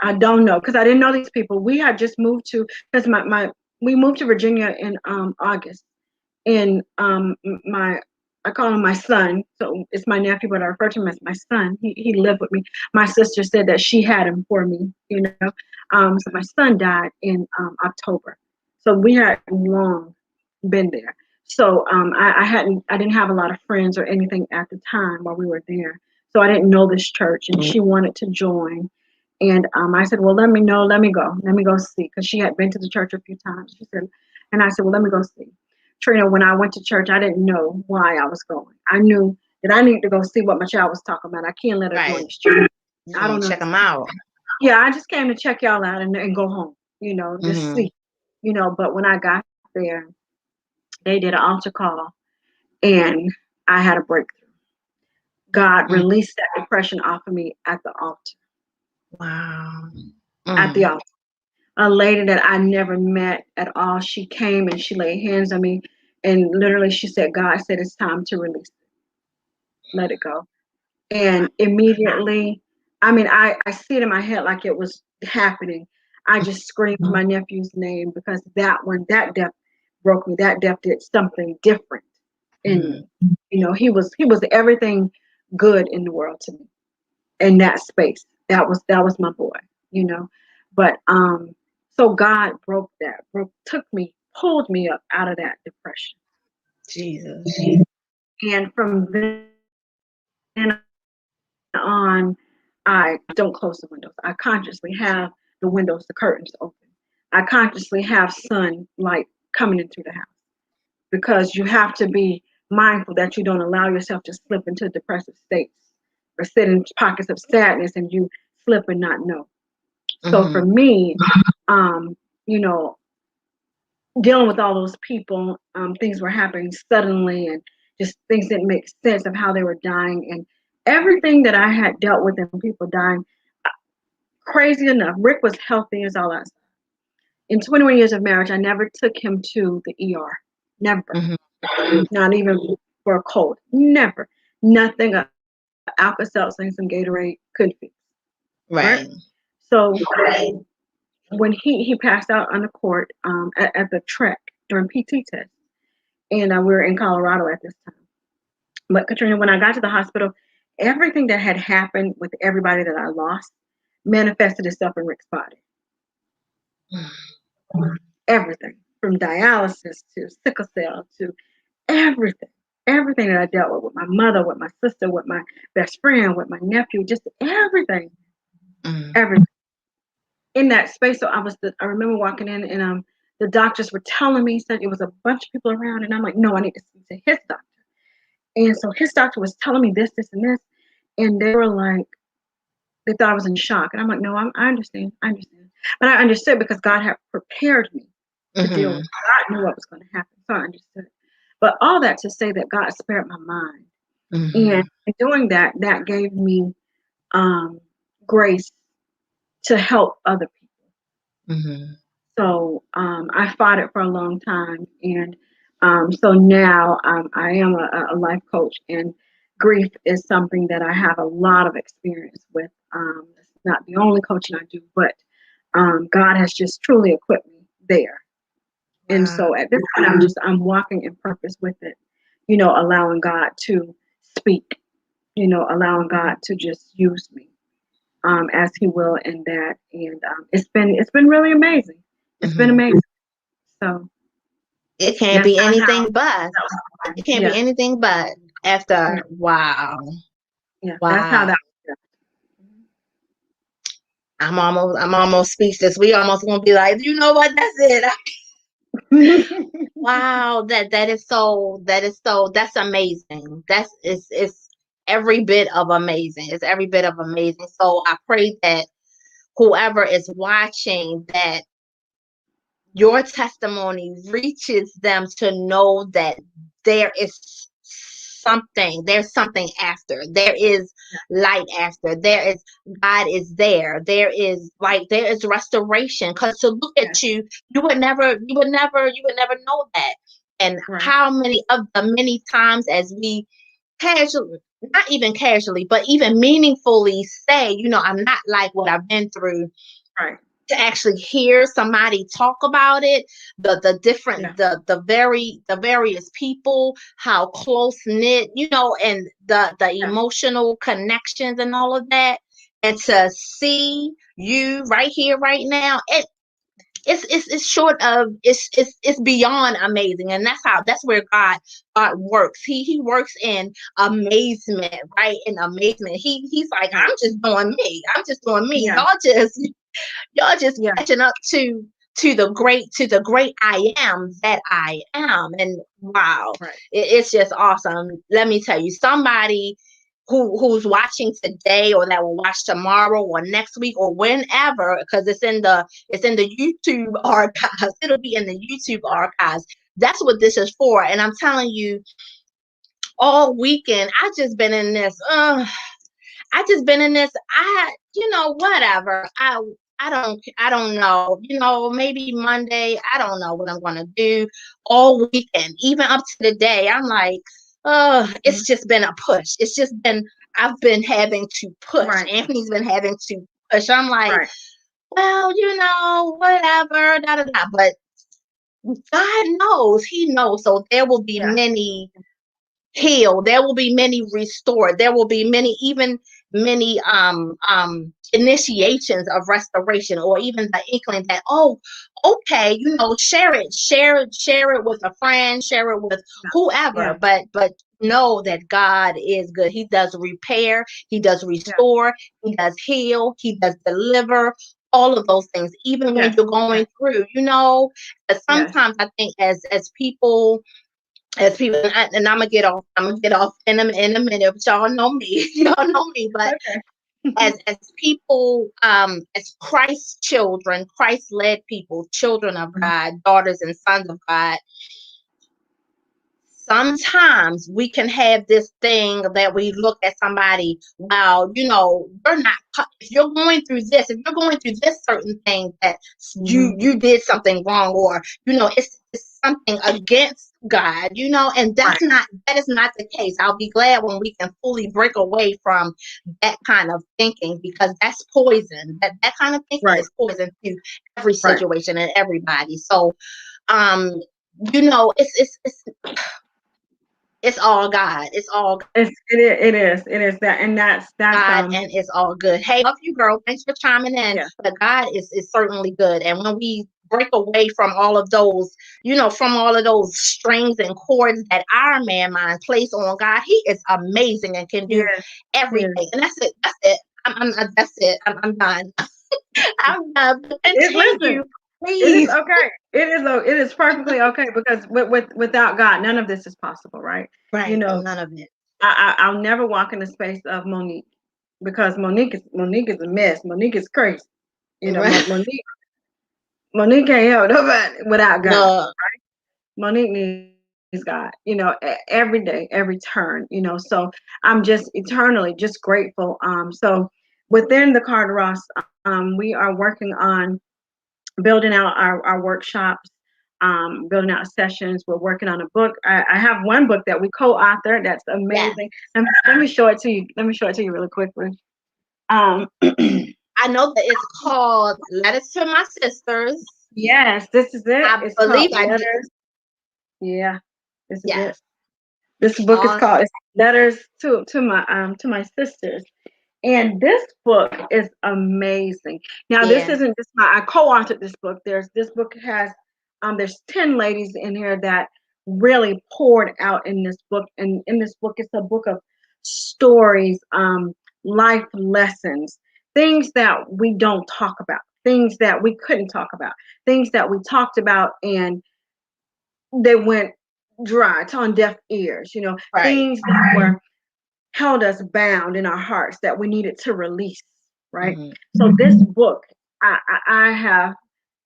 I don't know because I didn't know these people. We had just moved to because my we moved to Virginia in August. And my I call him my son, so it's my nephew, but I refer to him as my son. He lived with me. My sister said that she had him for me, you know. So my son died in October, so we had long been there. So I didn't have a lot of friends or anything at the time while we were there. So I didn't know this church, and she wanted to join. And I said, "Well, let me know. Let me go see," because she had been to the church a few times. She said, and I said, "Well, let me go see." Trina, when I went to church, I didn't know why I was going. I knew that I needed to go see what my child was talking about. I can't let her join Right. this church. Just I want don't to know. check them out. Yeah, I just came to check y'all out and go home, just Mm-hmm. see, But when I got there, they did an altar call and I had a breakthrough. God released that depression off of me at the altar. Wow. At the altar. A lady that I never met at all, she came and she laid hands on me, and literally she said, God said it's time to release it. Let it go. And immediately, I mean, I see it in my head like it was happening. I just screamed my nephew's name, because that death broke me. That death did something different in me. You know, he was everything good in the world to me in that space. That was my boy, you know. But so God took me, pulled me up out of that depression. Jesus. And from then on, I don't close the windows. I consciously have the windows, the curtains open. I consciously have sunlight coming in through the house, because you have to be mindful that you don't allow yourself to slip into depressive states or sit in pockets of sadness and you slip and not know. So for me, you know, dealing with all those people, things were happening suddenly, and just things didn't make sense of how they were dying, and everything that I had dealt with and people dying. Crazy enough, Rick was healthy as all that. In 21 years of marriage, I never took him to the ER. Never. Not even for a cold. Never. Nothing. Alka-Seltzer and some Gatorade couldn't fix. Right. So when he passed out on the court at the track during PT test, and we were in Colorado at this time. But Katrina, when I got to the hospital, everything that had happened with everybody that I lost manifested itself in Rick's body. Everything from dialysis to sickle cell to everything. Everything that I dealt with my mother, with my sister, with my best friend, with my nephew, just everything. Everything. In that space, so I remember walking in, and the doctors were telling me, said it was a bunch of people around, and I'm like, no, I need to speak to his doctor. And so his doctor was telling me this, and this, and they were like, they thought I was in shock, and I'm like, no, I understand, but I understood because God had prepared me to deal with it. God knew what was going to happen, so I understood. But all that to say that God spared my mind, and in doing that, that gave me grace to help other people. So I fought it for a long time, and so now I am a life coach, and grief is something that I have a lot of experience with. It's not the only coaching I do, but God has just truly equipped me there. And so at this point, I'm walking in purpose with it, you know, allowing God to speak, you know, allowing God to just use me as He will in that, and it's been really amazing. It's been amazing. So it can't be anything but. It can't be anything but after. Wow. Yeah, that's how that. I'm almost speechless. We almost gonna be like, you know what? That's it. Wow, that's amazing. It's every bit of amazing. It's every bit of amazing. So I pray that whoever is watching, that your testimony reaches them to know that there's something after. There is light after. There is God is there. There is restoration. Because to look at you would never know that. And how many of the many times as we casually, not even casually, but even meaningfully say, you know, I'm not like what I've been through. Right. To actually hear somebody talk about it, the different, the various people, how close knit, you know, and the emotional connections and all of that, and to see you right here, right now, it's short of, it's beyond amazing. And that's where God works. He works in amazement, right? In amazement. He's like, I'm just doing me. Y'all just catching up to the great I am that I am. And wow, it's just awesome. Let me tell you, somebody who's watching today, or that will watch tomorrow or next week or whenever, because it's in the YouTube archives. It'll be in the YouTube archives. That's what this is for. And I'm telling you, all weekend. I just been in this. I just been in this. Whatever. I don't know. Maybe Monday. I don't know what I'm gonna do all weekend, even up to the day. I'm like, oh, it's just been a push. It's just been. I've been having to push. Right. Anthony's been having to push. I'm like, Right. well, whatever. Da da da. But God knows. He knows. So there will be Yeah. many healed. There will be many restored. There will be many initiations of restoration, or even the inkling that, oh, okay, share it with a friend, share it with Yeah. whoever, but know that God is good. He does repair, he does Yeah. restore, he does heal, he does deliver, all of those things, even when Yes. you're going through, Yes. sometimes I think as people, and I'm gonna get off. I'm gonna get off in a minute. But y'all know me. Y'all know me. But Okay. as people, as Christ's children, Christ-led people, children of God, daughters and sons of God, sometimes we can have this thing that we look at somebody, wow, we're not, if you're going through this, if you're going through this certain thing, that you did something wrong, or it's something against God, and Right. that is not the case. I'll be glad when we can fully break away from that kind of thinking, because that's poison. That kind of thinking Right. is poison to every Right. situation and everybody. So um it's all God. It's all It is that, and that's God, and it's all good. Hey, love you, girl. Thanks for chiming in. yeah. But God is certainly good. And when we break away from all of those, from all of those strings and chords that our man mind plays on God, He is amazing and can do Yes. Yes. everything. And that's it. That's it. That's it. I'm done. I'm done. But Listen, continue, it is please. okay. It is perfectly okay, because without God, none of this is possible, right? You Right. know, None of it. I'll never walk in the space of Monique, because Monique is a mess. Monique is crazy. Right. Monique can't help nobody without God. No. Monique needs God, every day, every turn, so I'm just eternally just grateful. So within the Carteros, we are working on building out our workshops, building out sessions. We're working on a book. I have one book that we co-authored that's Yes. amazing. Let me show it to you. Let me show it to you really quickly. I know that it's called Letters to My Sisters. Yes, this is it. I It's called believe I did. Letters. Yeah, this is it. Yes. This book is Awesome. called it's Letters to my Sisters. And this book is amazing. Now, this Yeah. isn't just I co-authored this book. This book has there's 10 ladies in here that really poured out in this book. And in this book, it's a book of stories, life lessons, things that we don't talk about, things that we couldn't talk about, things that we talked about and they went dry, it's on deaf ears, Right. things that were held us bound in our hearts that we needed to release, right? Hmm. So this book, I have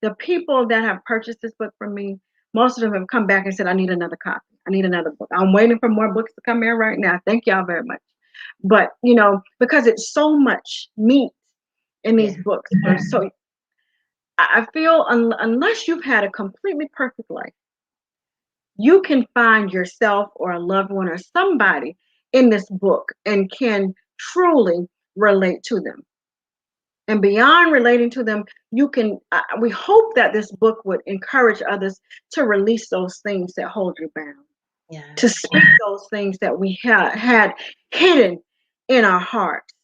the people that have purchased this book from me, most of them have come back and said, I need another copy. I need another book. I'm waiting for more books to come in right now. Thank y'all very much. But, because it's so much meat in these Yeah. books. So I feel unless you've had a completely perfect life, you can find yourself or a loved one or somebody in this book and can truly relate to them. And beyond relating to them, you can, we hope that this book would encourage others to release those things that hold you bound, to Yes. speak those things that we had hidden in our hearts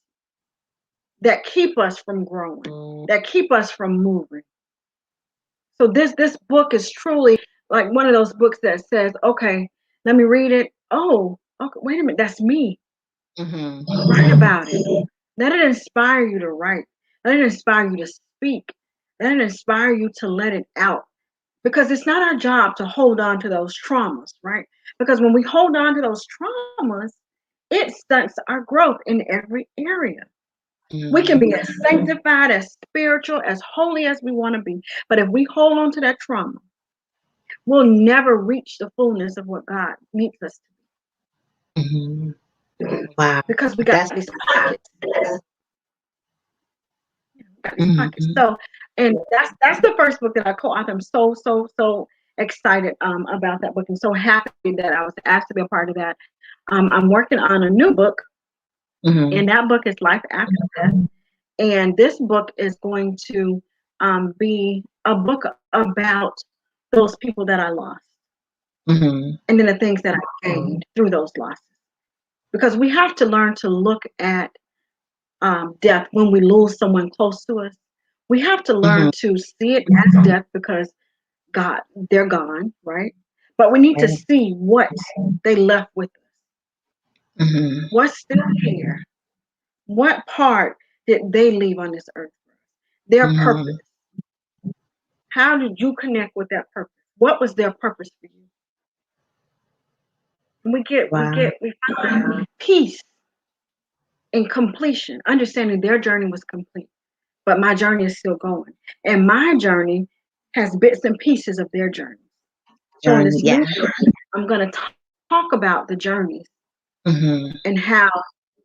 that keep us from growing, that keep us from moving. So this book is truly like one of those books that says, okay, let me read it. Oh, okay, wait a minute, that's me. Hmm. Write about it. Let it inspire you to write. Let it inspire you to speak. Let it inspire you to let it out. Because it's not our job to hold on to those traumas, right? Because when we hold on to those traumas, it stunts our growth in every area. We can be Hmm. as sanctified, as spiritual, as holy as we want to be. But if we hold on to that trauma, we'll never reach the fullness of what God needs us to be. Mhm. Wow. because we got That's these pockets. Got these pockets. mhm. So, and that's the first book that I co-authored. I'm so excited about that book, and so happy that I was asked to be a part of that. I'm working on a new book, Mhm. and that book is Life After Death. And this book is going to be a book about those people that I lost, Mhm. and then the things that I gained through those losses. Because we have to learn to look at death when we lose someone close to us. We have to learn Mhm. to see it as death because God, they're gone, right? But we need to Right. see what they left with us. Mhm. What's still here? What part did they leave on this earth? Their purpose. Mhm. How did you connect with that purpose? What was their purpose for you? And Wow. we find peace in completion, understanding their journey was complete, but my journey is still going. And my journey has bits and pieces of their journey. So in Journey. this Yeah. new book, I'm going to talk about the journeys Mhm. and how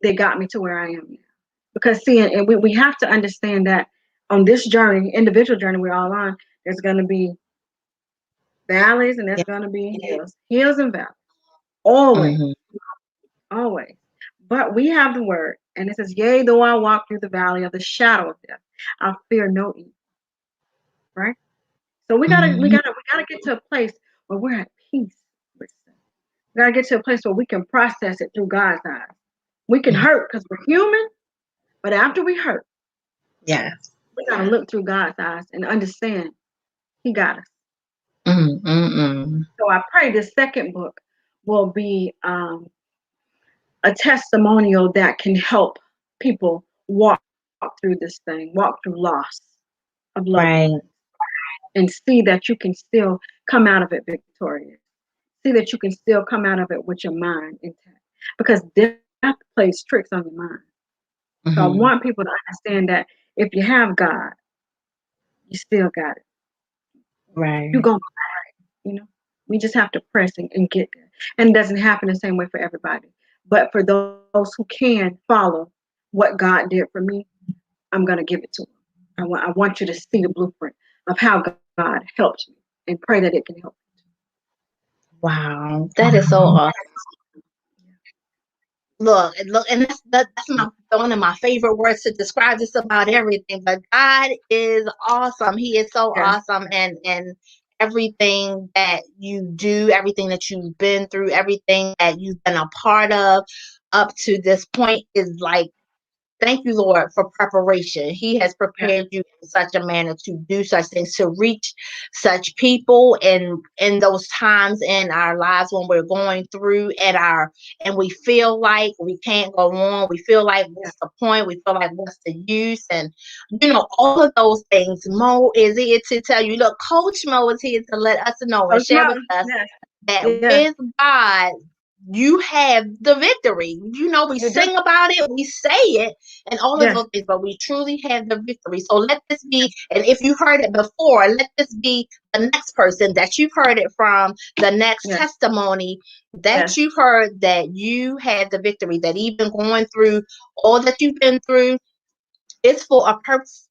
they got me to where I am now. Because see, and we have to understand that on this journey, individual journey we're all on, there's going to be valleys and there's Yeah. going to be hills and valleys. Always, Mhm. always. But we have the word, and it says, "Yea, though I walk through the valley of the shadow of death, I'll fear no evil." Right. So Mhm. we gotta get to a place where we're at peace with sin. We gotta get to a place where we can process it through God's eyes. We can Mhm. hurt because we're human, but after we hurt, Yeah. we gotta look through God's eyes and understand He got us. Mhm. Mhm. So I pray this second book will be a testimonial that can help people walk through this thing, walk through loss of loved ones, Right. and see that you can still come out of it victorious. See that you can still come out of it with your mind intact. Because death plays tricks on your mind. So I Mhm. want people to understand that if you have God, you still got it. You're Right. going to, you know, we just have to press and get there. And it doesn't happen the same way for everybody. But for those who can follow what God did for me, I'm going to give it to them. I want you to see the blueprint of how God helped me and pray that it can help. Wow. That is so awesome. Look, and that's my one of my favorite words to describe just about everything. But God is awesome. He is so Yes, awesome, and everything that you do, everything that you've been through, everything that you've been a part of up to this point is like, thank you, Lord, for preparation. He has yes, prepared you in such a manner to do such things, to reach such people in those times in our lives when we're going through and we feel like we can't go on. We feel like yes. what's the point? We feel like what's the use? And all of those things. Mo is here to tell you. Look, Coach Mo is here to let us know and Coach share with Martin, us yes, that yes, with God, you have the victory. We you do. sing about it, we say it, and all of Yes, those things, but we truly have the victory. So let this be, and if you heard it before, let this be the next person that you've heard it from, the next yes, testimony that yes, you've heard that you have the victory, that even going through all that you've been through, it's for a purpose.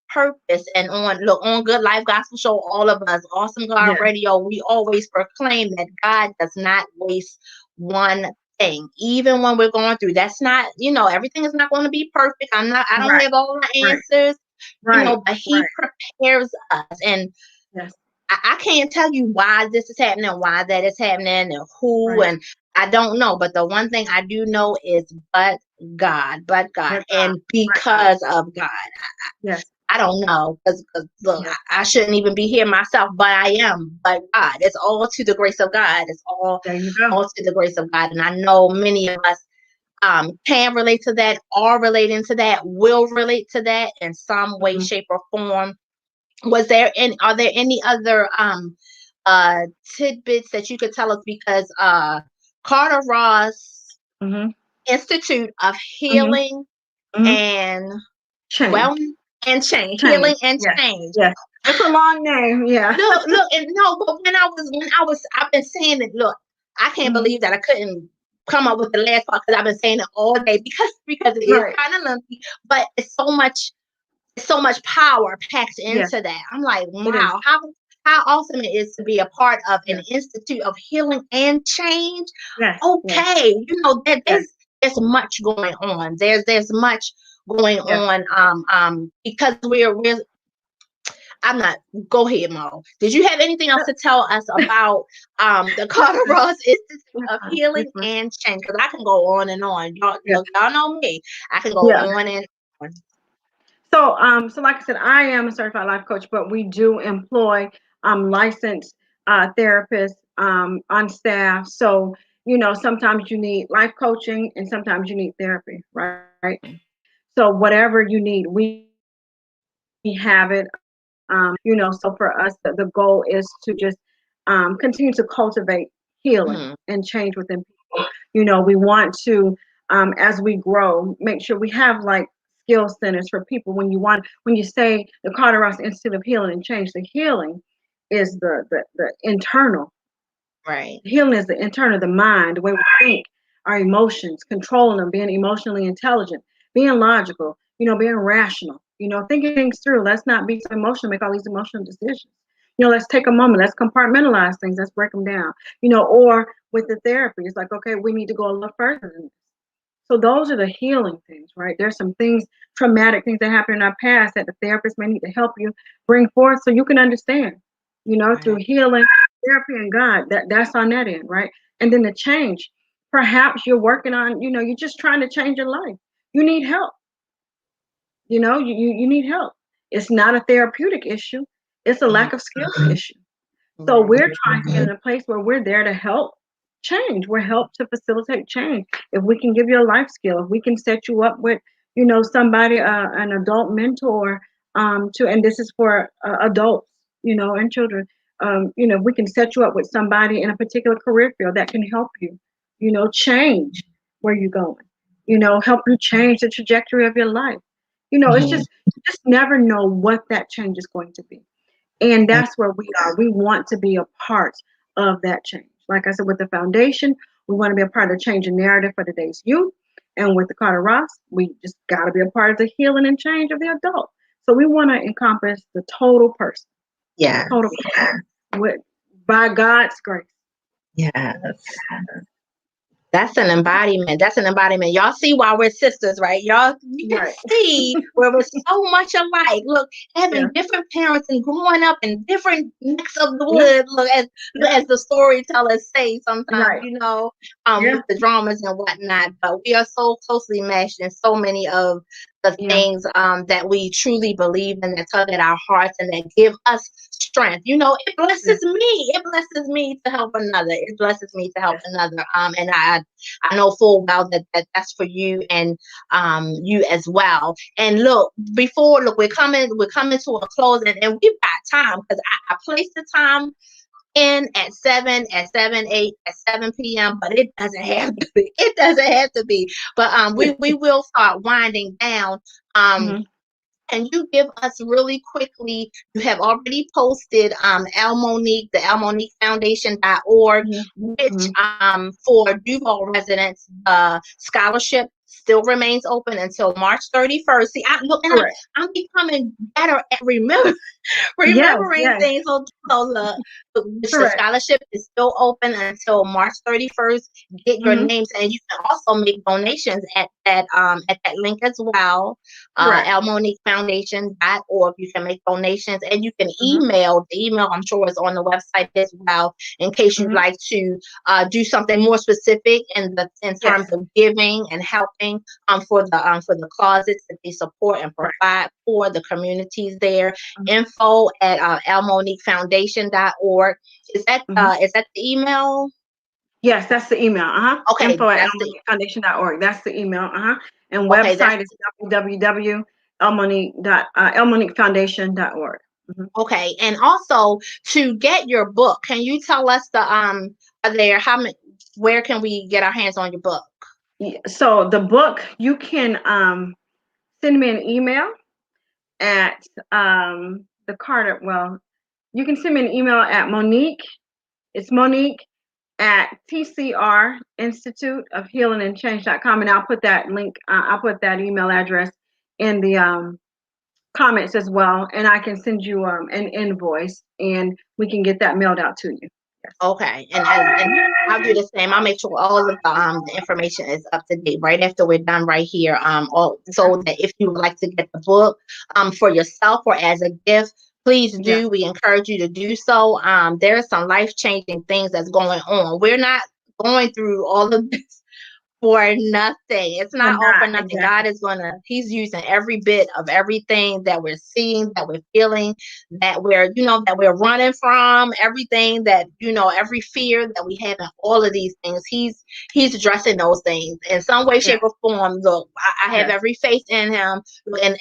And on Good Life Gospel Show, all of us, Awesome God yes. Radio, we always proclaim that God does not waste one thing. Even when we're going through, that's not, everything is not going to be perfect. I don't Right, have all the right, answers, right, but He right. prepares us. And Yes, I can't tell you why this is happening, why that is happening, and who, right. and I don't know. But the one thing I do know is but God, But God, and but God. because of God. Yes, I don't know, because look, yes. I shouldn't even be here myself, but I am. But God, it's all to the grace of God. It's There you go. all to the grace of God, and I know many of us can relate to that, are relating to that, will relate to that in some way, Hmm. shape, or form. Are there any other uh tidbits that you could tell us? Because Carter Ross Hmm. Institute of Hmm. Healing Hmm. and Change, Well and Change, change. Healing and Yes, Change. yes. It's a long name. Yeah. Look, and no, but I've been saying it. Look, I can't Hmm. believe that I couldn't. come up with the last part because I've been saying it all day because it is Right. kind of lengthy, but it's so much power packed Yes, into that. I'm like, it is. wow, how awesome it is to be a part of an Yes. institute of healing and change. Yes. Yes. Okay, that Yes. there's much going on. There's much going Yes. on. Because we're I'm not. Go ahead, Mo. Did you have anything else to tell us about the Carter Ross Institute You're of fine. You're Healing fine. and Change? Because I can go on and on. Y'all, Yeah. look, y'all know me. I can go Yeah. on and on. So like I said, I am a certified life coach, but we do employ licensed therapists on staff. So, sometimes you need life coaching and sometimes you need therapy, right? So whatever you need, we have it. So for us, the goal is to just continue to cultivate healing and change within Mhm. people. We want to, as we grow, make sure we have like skill centers for people. When you say the Carter Ross Institute of Healing and Change, the healing is the internal. Right. Healing is the internal, the mind, the way we think, our emotions, controlling them, being emotionally intelligent, being logical, being rational, thinking things through. Let's not be so emotional, make all these emotional decisions. Let's take a moment, let's compartmentalize things, let's break them down. Or with the therapy, it's like, okay, we need to go a little further than this. So those are the healing things, right? There's some things, traumatic things that happened in our past that the therapist may need to help you bring forth so you can understand, through Right. healing, therapy, and God. That's on that end, right? And then the change. Perhaps you're working on, you're just trying to change your life. You need help. You need help. It's not a therapeutic issue. It's a Mhm. lack of skills issue. So Right. we're trying to get in a place where we're there to help change. We're help to facilitate change. If we can give you a life skill, if we can set you up with, somebody, an adult mentor, and this is for adults, and children. We can set you up with somebody in a particular career field that can help you, change where you're going. Help you change the trajectory of your life. It's Mhm. just you just never know what that change is going to be. And that's where we are. We want to be a part of that change. Like I said, with the foundation, we want to be a part of the change in narrative for today's youth. And with the Carter Ross, we just got to be a part of the healing and change of the adult. So we want to encompass the total person, Yeah. total person, with by God's grace. Yes. That's an embodiment. That's an embodiment. Y'all see why we're sisters, right? Y'all, you can Right. see where we're so much alike. Look, Yeah. having different parents and growing up in different necks of the Yeah. wood. Look, Yeah. as the storytellers say sometimes, Right. with Yeah. the dramas and whatnot. But we are so closely meshed in so many of the Yeah. things that we truly believe in, that tug at our hearts and that give us strength. It Yeah. blesses me. It blesses me to help another. It blesses me to help Yes. another. And I know full well that's for you and you as well. And look, we're coming to a close, and we've got time because I placed the time in at 7 8 at 7 p.m., but it doesn't have to be. It doesn't have to be. But we will start winding down. Um, Mm-hmm. can you give us really quickly? You have already posted the LMonique Foundation.org, which Mm-hmm. for Duval residents, the scholarship still remains open until March 31st. See, Correct. I'm becoming better at Yes. remembering Yes. things. So the Correct. scholarship is still open until March 31st. Get your Mm-hmm. names, and you can also make donations at that link as well. Correct. LMoniqueFoundation.org. You can make donations, and you can Mm-hmm. email. The email, I'm sure, is on the website as well, in case you'd Mm-hmm. like to do something more specific in terms Yes. of giving and helping for the closets that they support and Right. provide for the communities there. Mhm. Info at LMoniqueFoundation.org. Mhm. Is that the email? Yes, that's the email. Okay, Info at that's the elmoniquefoundation.org. That's the email. And okay. That's website is www.elmoniquefoundation.org. Mhm. Okay, and also to get your book, can you tell us are there how many where can we get our hands on your book? So the book, you can send me an email at the Carter. Well, you can send me an email at Monique. It's Monique at TCR Institute of Healing and Change.com, and I'll put that link. I'll put that email address in the comments as well, and I can send you an invoice, and we can get that mailed out to you. Yes. Okay, and I'll do the same. I'll make sure all of the information is up to date right after we're done right here. All so that if you would like to get the book for yourself or as a gift, please Yeah. do. We encourage you to do so. There are some life changing things that's going on. We're not going through all of this for nothing. It's We're not all for not nothing. exactly. God is he's using every bit of everything that we're seeing, that we're feeling, that we're running from, everything that, every fear that we have, and all of these things. He's addressing those things in some way, Yeah. shape, or form. Look, I have Yes. every faith in him.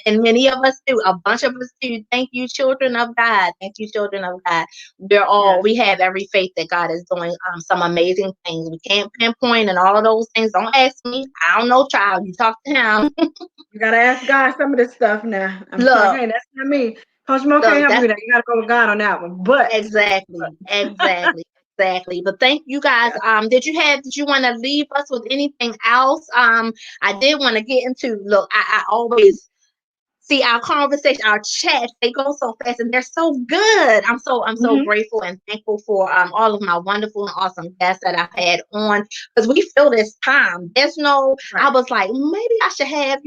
And many of us do. A bunch of us do. Thank you, children of God. Thank you, children of God. Yes. We have every faith that God is doing some amazing things. We can't pinpoint and all of those things. Don't ask me. I don't know, child. You talk to him. You gotta ask God some of this stuff now. I'm like, Look, hey, that's not me. Coach Mo can't look, help you that's with that. You gotta go with God on that one. exactly. But thank you guys. Yeah. Did you want to leave us with anything else? I did want to get into, look, I always see our conversation, our chats, they go so fast and they're so good. I'm so Hmm. grateful and thankful for all of my wonderful and awesome guests that I've had on, because we fill this time. I Right. was like, maybe I should have,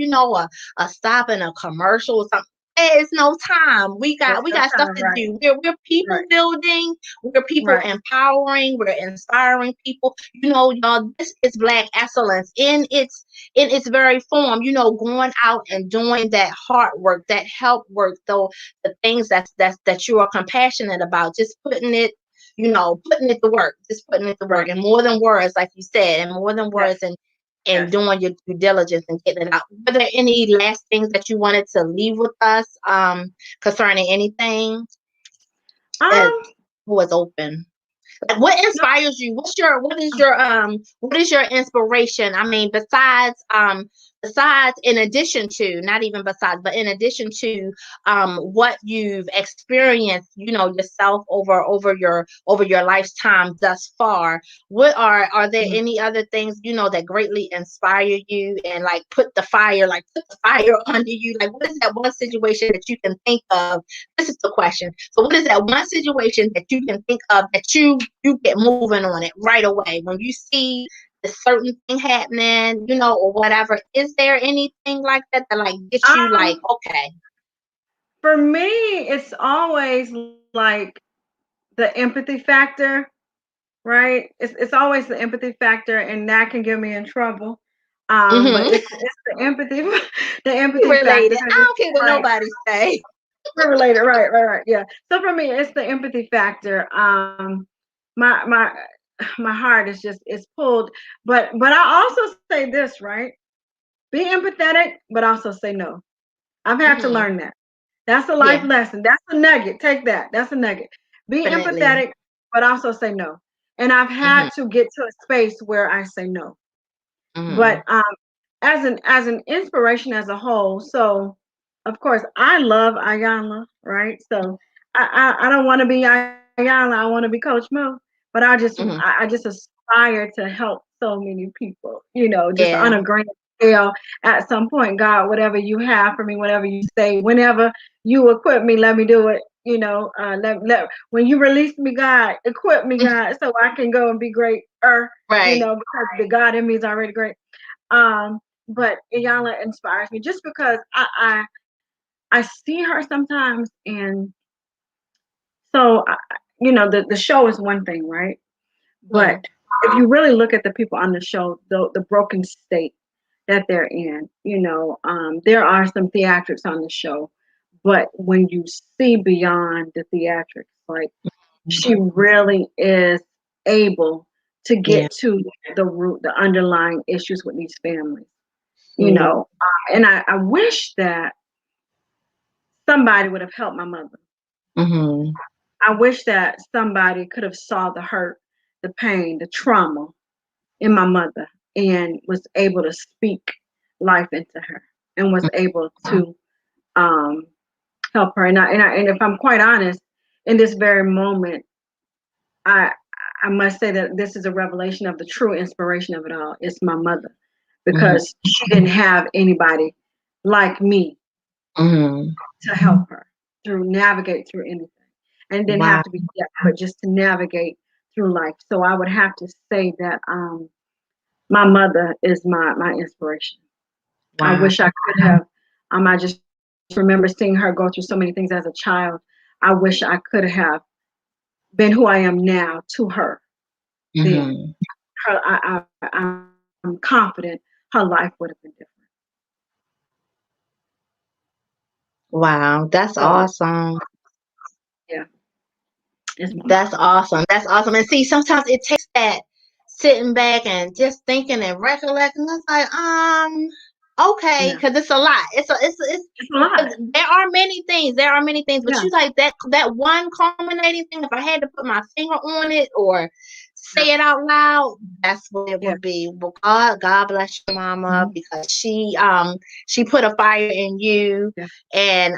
a stop in a commercial or something. There's no time. We There's got we no got stuff time. to Right. do. We're people Right. building, we're people Right. empowering, we're inspiring people. Y'all, this is Black excellence in its very form, going out and doing that hard work, that help work, though the things that you are compassionate about, just putting it to work, just putting it to work, Right. and more than words, like you said, and more than Yes. words, and Yes. doing your due diligence and getting it out. Were there any last things that you wanted to leave with us concerning anything that Um. was open? What No. inspires you? What is your inspiration? I mean, besides, in addition to, not even besides, but in addition to what you've experienced, yourself over your lifetime thus far, are there any other things, that greatly inspire you and like put the fire under you? Like, what is that one situation that you can think of? This is the question. So what is that one situation that you can think of that you get moving on it right away when you see a certain thing happening, or whatever? Is there anything like that like gets you like, Um. okay? For me, it's always like the empathy factor, right? It's always the empathy factor, and that can get me in trouble. But Mm-hmm. it's the empathy, the We empathy factor, related. because I it's don't care what like nobody say. we're related, right. Yeah. So for me, it's the empathy factor. My my heart is pulled, but I also say this, right? Be empathetic, but also say no. I've had to Mm-hmm. learn that. That's a life Yeah, lesson. That's a nugget. Take that. That's a nugget. Be definitely. empathetic, but also say no. And I've Mm-hmm. had to get to a space where I say no. Mm-hmm. But as an inspiration as a whole, so of course I love Ayanla, right? So I don't want to be Ayanla. I want to be Coach Mo. But I just aspire to help so many people, just on a Yeah. grand scale. At some point, God, whatever you have for me, whatever you say, whenever you equip me, let me do it. When you release me, God, equip me, God, so I can go and be greater. Right. Because the God in me is already great. Um, but Iyanla inspires me just because I see her sometimes, and so the show is one thing, right? But Mm-hmm. if you really look at the people on the show, the broken state that they're in, there are some theatrics on the show, but when you see beyond the theatrics, like she really is able to Yeah. get to the root, the underlying issues with these families, Yeah. and I wish that somebody would have helped my mother. Mm-hmm. I wish that somebody could have saw the hurt, the pain, the trauma in my mother, and was able to speak life into her, and was able to um, help her. And if I'm quite honest, in this very moment, I must say that this is a revelation of the true inspiration of it all. It's my mother, Mhm. because she didn't have anybody like me Mhm. to help her navigate through anything. And it didn't have Wow. to be death, but just to navigate through life. So I would have to say that my mother is my inspiration. I Wow. wish I could have. I just remember seeing her go through so many things as a child. I wish I could have been who I am now to her then. Mhm. I'm confident her life would have been different. Wow. That's So awesome. yeah, it's my mom. That's awesome. That's awesome. And see, sometimes it takes that sitting back and just thinking and recollecting. It's like, okay, Yeah, because it's a lot. It's it's a lot. there are many things. There are many things, but Yeah, you like that one culminating thing. If I had to put my finger on it or yeah, say it out loud, that's what it yeah. would be. Well, God bless your mama, Mhm. because she put a fire in you Yeah, and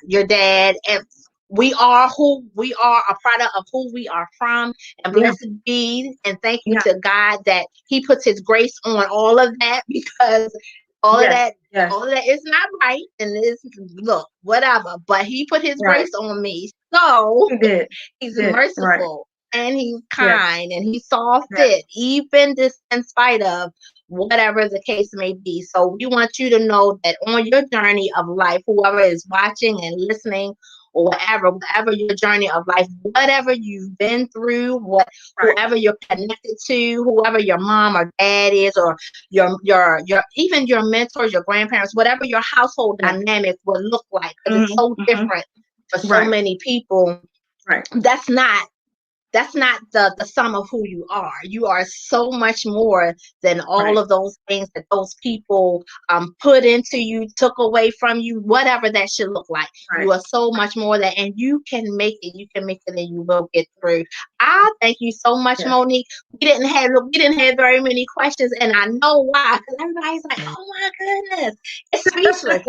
your dad, and we are who we are, a product of who we are from. And yeah, blessed be and thank you yeah. to God that He puts His grace on all of that, because all of Yes, that, yes. all of that is not right, and it's, look, whatever. But He put His Right. grace on me, so He did. He's Did. Right. merciful and He's Yes. kind, and He saw Yes. fit, even this, in spite of whatever the case may be. So we want you to know that on your journey of life, whoever is watching and listening, or whatever your journey of life, whatever you've been through, Right. whoever you're connected to, whoever your mom or dad is, or your even your mentors, your grandparents, whatever your household Yeah. dynamic will look like, because it's Mhm. so Mhm. different for so Right. many people. Right. That's not the sum of who you are. You are so much more than all Right. of those things that those people put into you, took away from you, whatever that should look like. Right. You are so much more than, and you can make it. You can make it, and you will get through. I thank you so much, Yes. Monique. We didn't have very many questions, and I know why, because everybody's like, "Oh my goodness," it's speechless.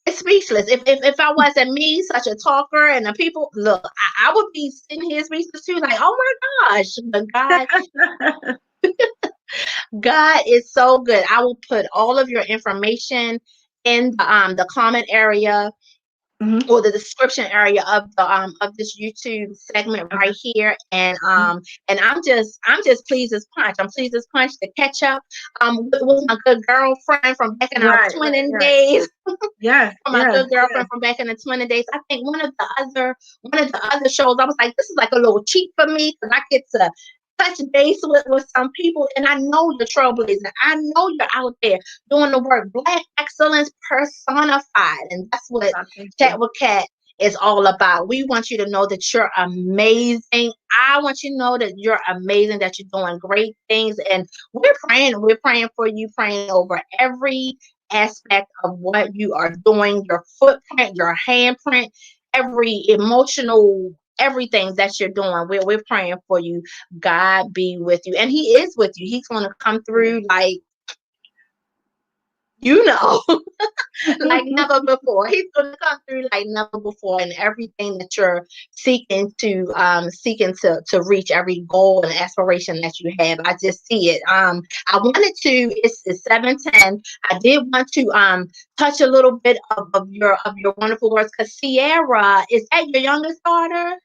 It's speechless. If I wasn't me, such a talker, and the people, look, I would be sitting here speechless too, like, oh my gosh. But God is so good. I will put all of your information in the comment area, Mhm. or the description area of this YouTube segment Okay. right here. And Mhm. I'm just pleased as punch. I'm pleased as punch to catch up with my good girlfriend from back in our Right. Right. twinning Right. days. Yes. My Yes. good girlfriend from back in the 20 days. I think one of the other shows, I was like, this is like a little cheat for me, because I get to touch base with some people, and I know you're trailblazing. I know you're out there doing the work. Black excellence personified. And that's what Oh, thank Chat you. with Cat is all about. We want you to know that you're amazing. I want you to know that you're amazing, that you're doing great things. And we're praying. We're praying for you, praying over every aspect of what you are doing, your footprint, your handprint, every emotional, everything that you're doing. We're praying for you. God be with you. And He is with you. He's going to come Yeah. through like, you know. Like never before. He's going to come through like never before, and everything that you're seeking to reach, every goal and aspiration that you have. I just see it. I wanted to. It's 7:10. I did want to touch a little bit of your wonderful words, because Sierra, is that your youngest daughter?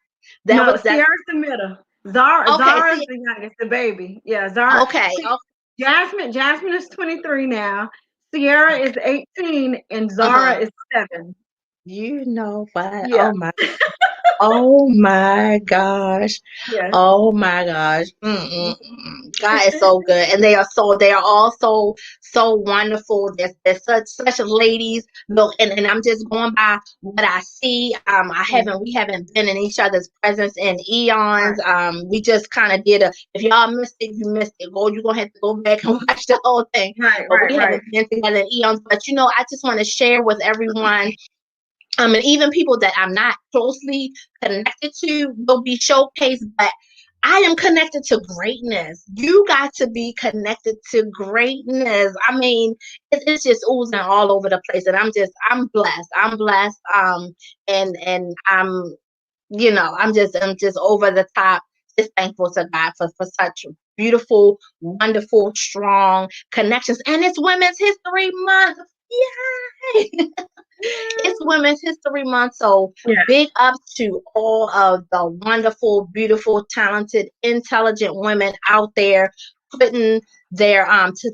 That No, was that. Sierra's the middle. Zara, Okay. Zara's See. the youngest, the baby. Yeah, Zara. Okay. See, Jasmine is 23 now. Sierra is Okay. 18, and Zara Uh-huh. is 7. You know what? Yeah. Oh my gosh. Yes. Oh my gosh. God is so good. And they are all so wonderful. They're such ladies. Look, and I'm just going by what I see. Yeah. We haven't been in each other's presence in eons. Right. We just kind of did if y'all missed it, you missed it. You're gonna have to go back and watch the whole thing. Right. But Right. we Right. haven't been together in eons. But I just want to share with everyone, and even people that I'm not closely connected to will be showcased, but I am connected to greatness. You got to be connected to greatness. I mean, it's just oozing all over the place, and I'm blessed. I'm blessed. And I'm just over the top is thankful to God for such beautiful, wonderful, strong connections. And it's Women's History Month. Yay! It's Women's History Month. So Yeah. big ups to all of the wonderful, beautiful, talented, intelligent women out there putting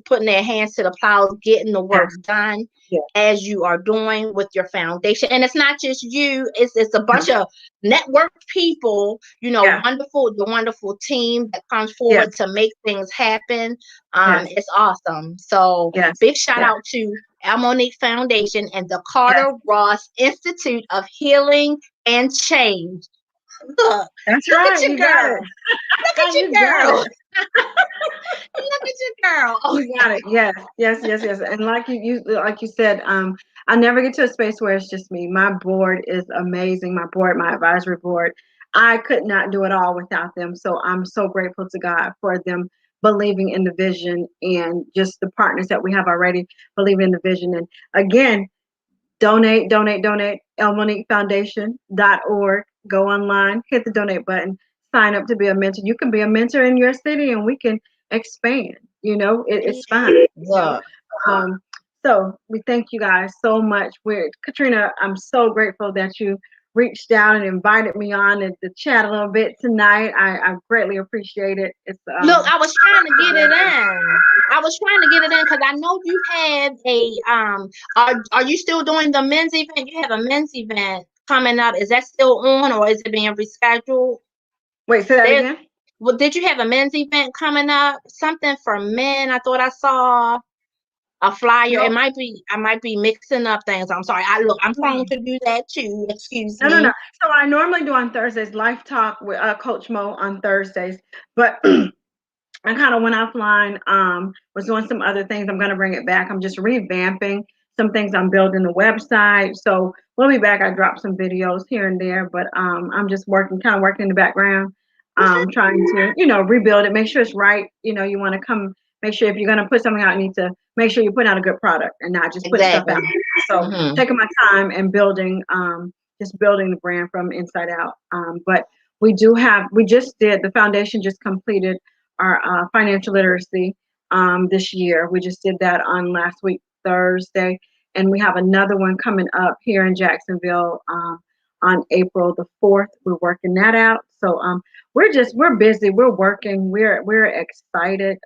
putting their hands to the plow, getting the work done as you are doing with your foundation. And it's not just you, it's a bunch of network people, the wonderful team that comes forward to make things happen. It's awesome. So big shout out to LMonique Foundation and the Carter Ross Institute of Healing and Change. Look, that's look right. at your girl. Look at your girl. Look at your girl. Oh, you got it. Yes. And like you said, I never get to a space where it's just me. My board is amazing. My advisory board. I could not do it all without them. So I'm so grateful to God for them believing in the vision and just the partners that we have already believing in the vision. And again, donate, LMoniqueFoundation.org. Go online, hit the donate button, sign up to be a mentor. You can be a mentor in your city and we can expand. It's fine. So we thank you guys so much. Katrina, I'm so grateful that you reached out and invited me on to chat a little bit tonight. I greatly appreciate it. Look, I was trying to get it in because I know you have are you still doing the men's event? You have a men's event coming up. Is that still on or is it being rescheduled? Wait, say that again? Well, did you have a men's event coming up? Something for men? I thought I saw a flyer. No. I might be mixing up things. I'm sorry. I'm prone to do that too. Excuse me. No. So I normally do on Thursdays, Life Talk with Coach Mo on Thursdays, but I kind of went offline, was doing some other things. I'm going to bring it back. I'm just revamping some things. I'm building the website. So we'll be back. I dropped some videos here and there, but I'm just working in the background, trying to, rebuild it, make sure it's right. You want to come, make sure if you're going to put something out, you need to make sure you put out a good product and not just put stuff out. So taking my time and building, just building the brand from inside out. But the foundation just completed our financial literacy this year. We just did that on last week, Thursday, and we have another one coming up here in Jacksonville on April the 4th. We're working that out. So we're busy. We're working. We're excited.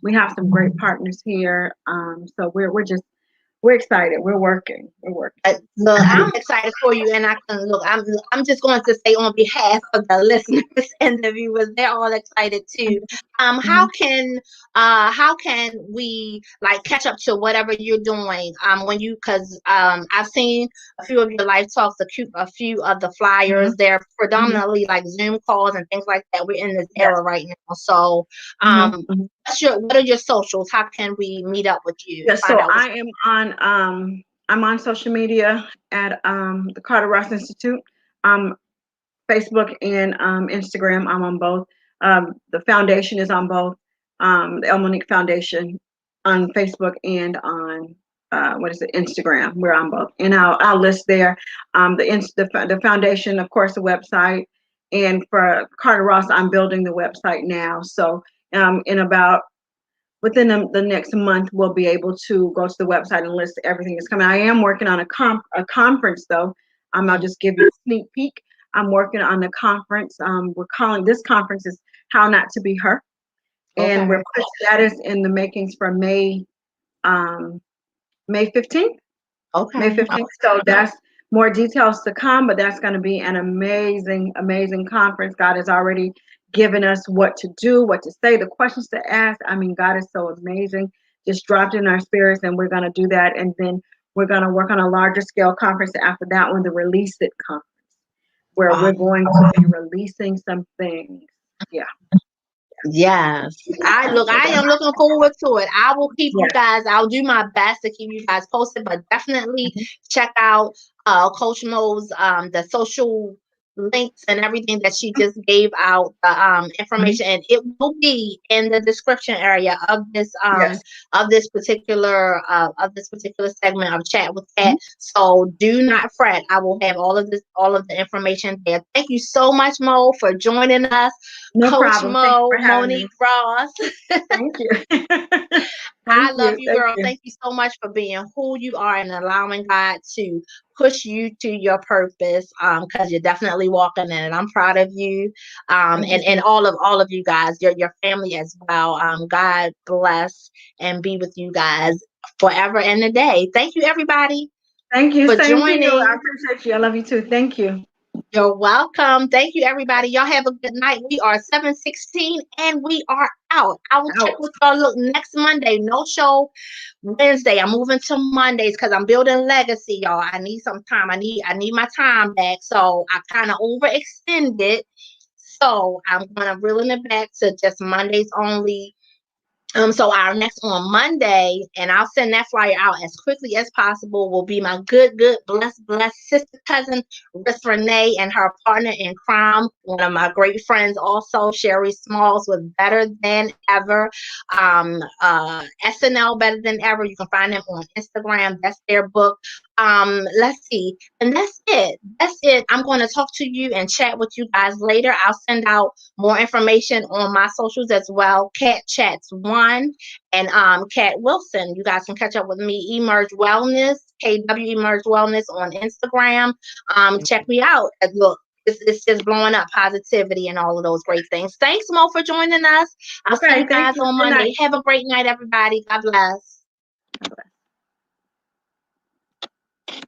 We have some great partners here. So we're excited. We're working. Look, I'm excited for you, and I'm just going to say on behalf of the listeners and the viewers, they're all excited too. How can we catch up to whatever you're doing? Because I've seen a few of your live talks, a few of the flyers. They're predominantly like Zoom calls and things like that. We're in this era right now, so what are your socials? How can we meet up with you? Yeah, so I'm on social media at the Carter Ross Institute, Facebook and Instagram. I'm on both. The foundation is on both. The LMonique Foundation on Facebook and on Instagram. We're on both, and I'll list there. The foundation, of course, the website, and for Carter Ross, I'm building the website now. So within the next month, we'll be able to go to the website and list everything that's coming. I am working on a conference, though. I'll just give you a sneak peek. I'm working on the conference. We're calling this conference is How Not to Be Her. And that is in the makings for May 15th. May 15th. So that's more details to come, but that's going to be an amazing, amazing conference. God has already given us what to do, what to say, the questions to ask. I mean, God is so amazing. Just dropped in our spirits, and we're going to do that. And then we're going to work on a larger scale conference after that one, the Release It conference, where we're going to be releasing some things. Yeah. Yes. I am looking forward to it. I will keep you guys, I'll do my best to keep you guys posted, but definitely check out Coach Mo's the social links and everything that she just gave out, the information, and it will be in the description area Yes. of this particular segment of Chat with Kat. So do not fret. I will have all of the information there. Thank you so much, Mo, for joining us. No Coach problem. Thank you Mo, for having me. Monique Ross. Thank you. I Thank love you. you, Thank girl. you. Thank you so much for being who you are and allowing God to push you to your purpose. Because you're definitely walking in it. I'm proud of you. Thank you so And much. all of you guys, your family as well. God bless and be with you guys forever and a day. Thank you, everybody, Thank you. for Same to you. I joining. appreciate you. I love you too. Thank you. You're welcome. Thank you, everybody. Y'all have a good night. We are 7:16 and we are out. I will check Out. with y'all. Look, next Monday, no show Wednesday. I'm moving to Mondays because I'm building legacy, y'all. I need some time. I need my time back. So I kind of overextended. So I'm gonna reel it back to just Mondays only. So our next on Monday, and I'll send that flyer out as quickly as possible, will be my blessed sister cousin, Miss Renee, and her partner in crime, one of my great friends also, Sherry Smalls, with Better Than Ever, SNL Better Than Ever. You can find them on Instagram. That's their book. Let's see. And that's it. That's it. I'm going to talk to you and chat with you guys later. I'll send out more information on my socials as well. Cat Chats 1 and Cat Wilson. You guys can catch up with me. Emerge Wellness, KW Emerge Wellness on Instagram. Check me out. Look, it's just blowing up positivity and all of those great things. Thanks, Mo, for joining us. I'll see Okay. you Thank guys you. on Good Monday. night. Have a great night, everybody. God bless. God bless.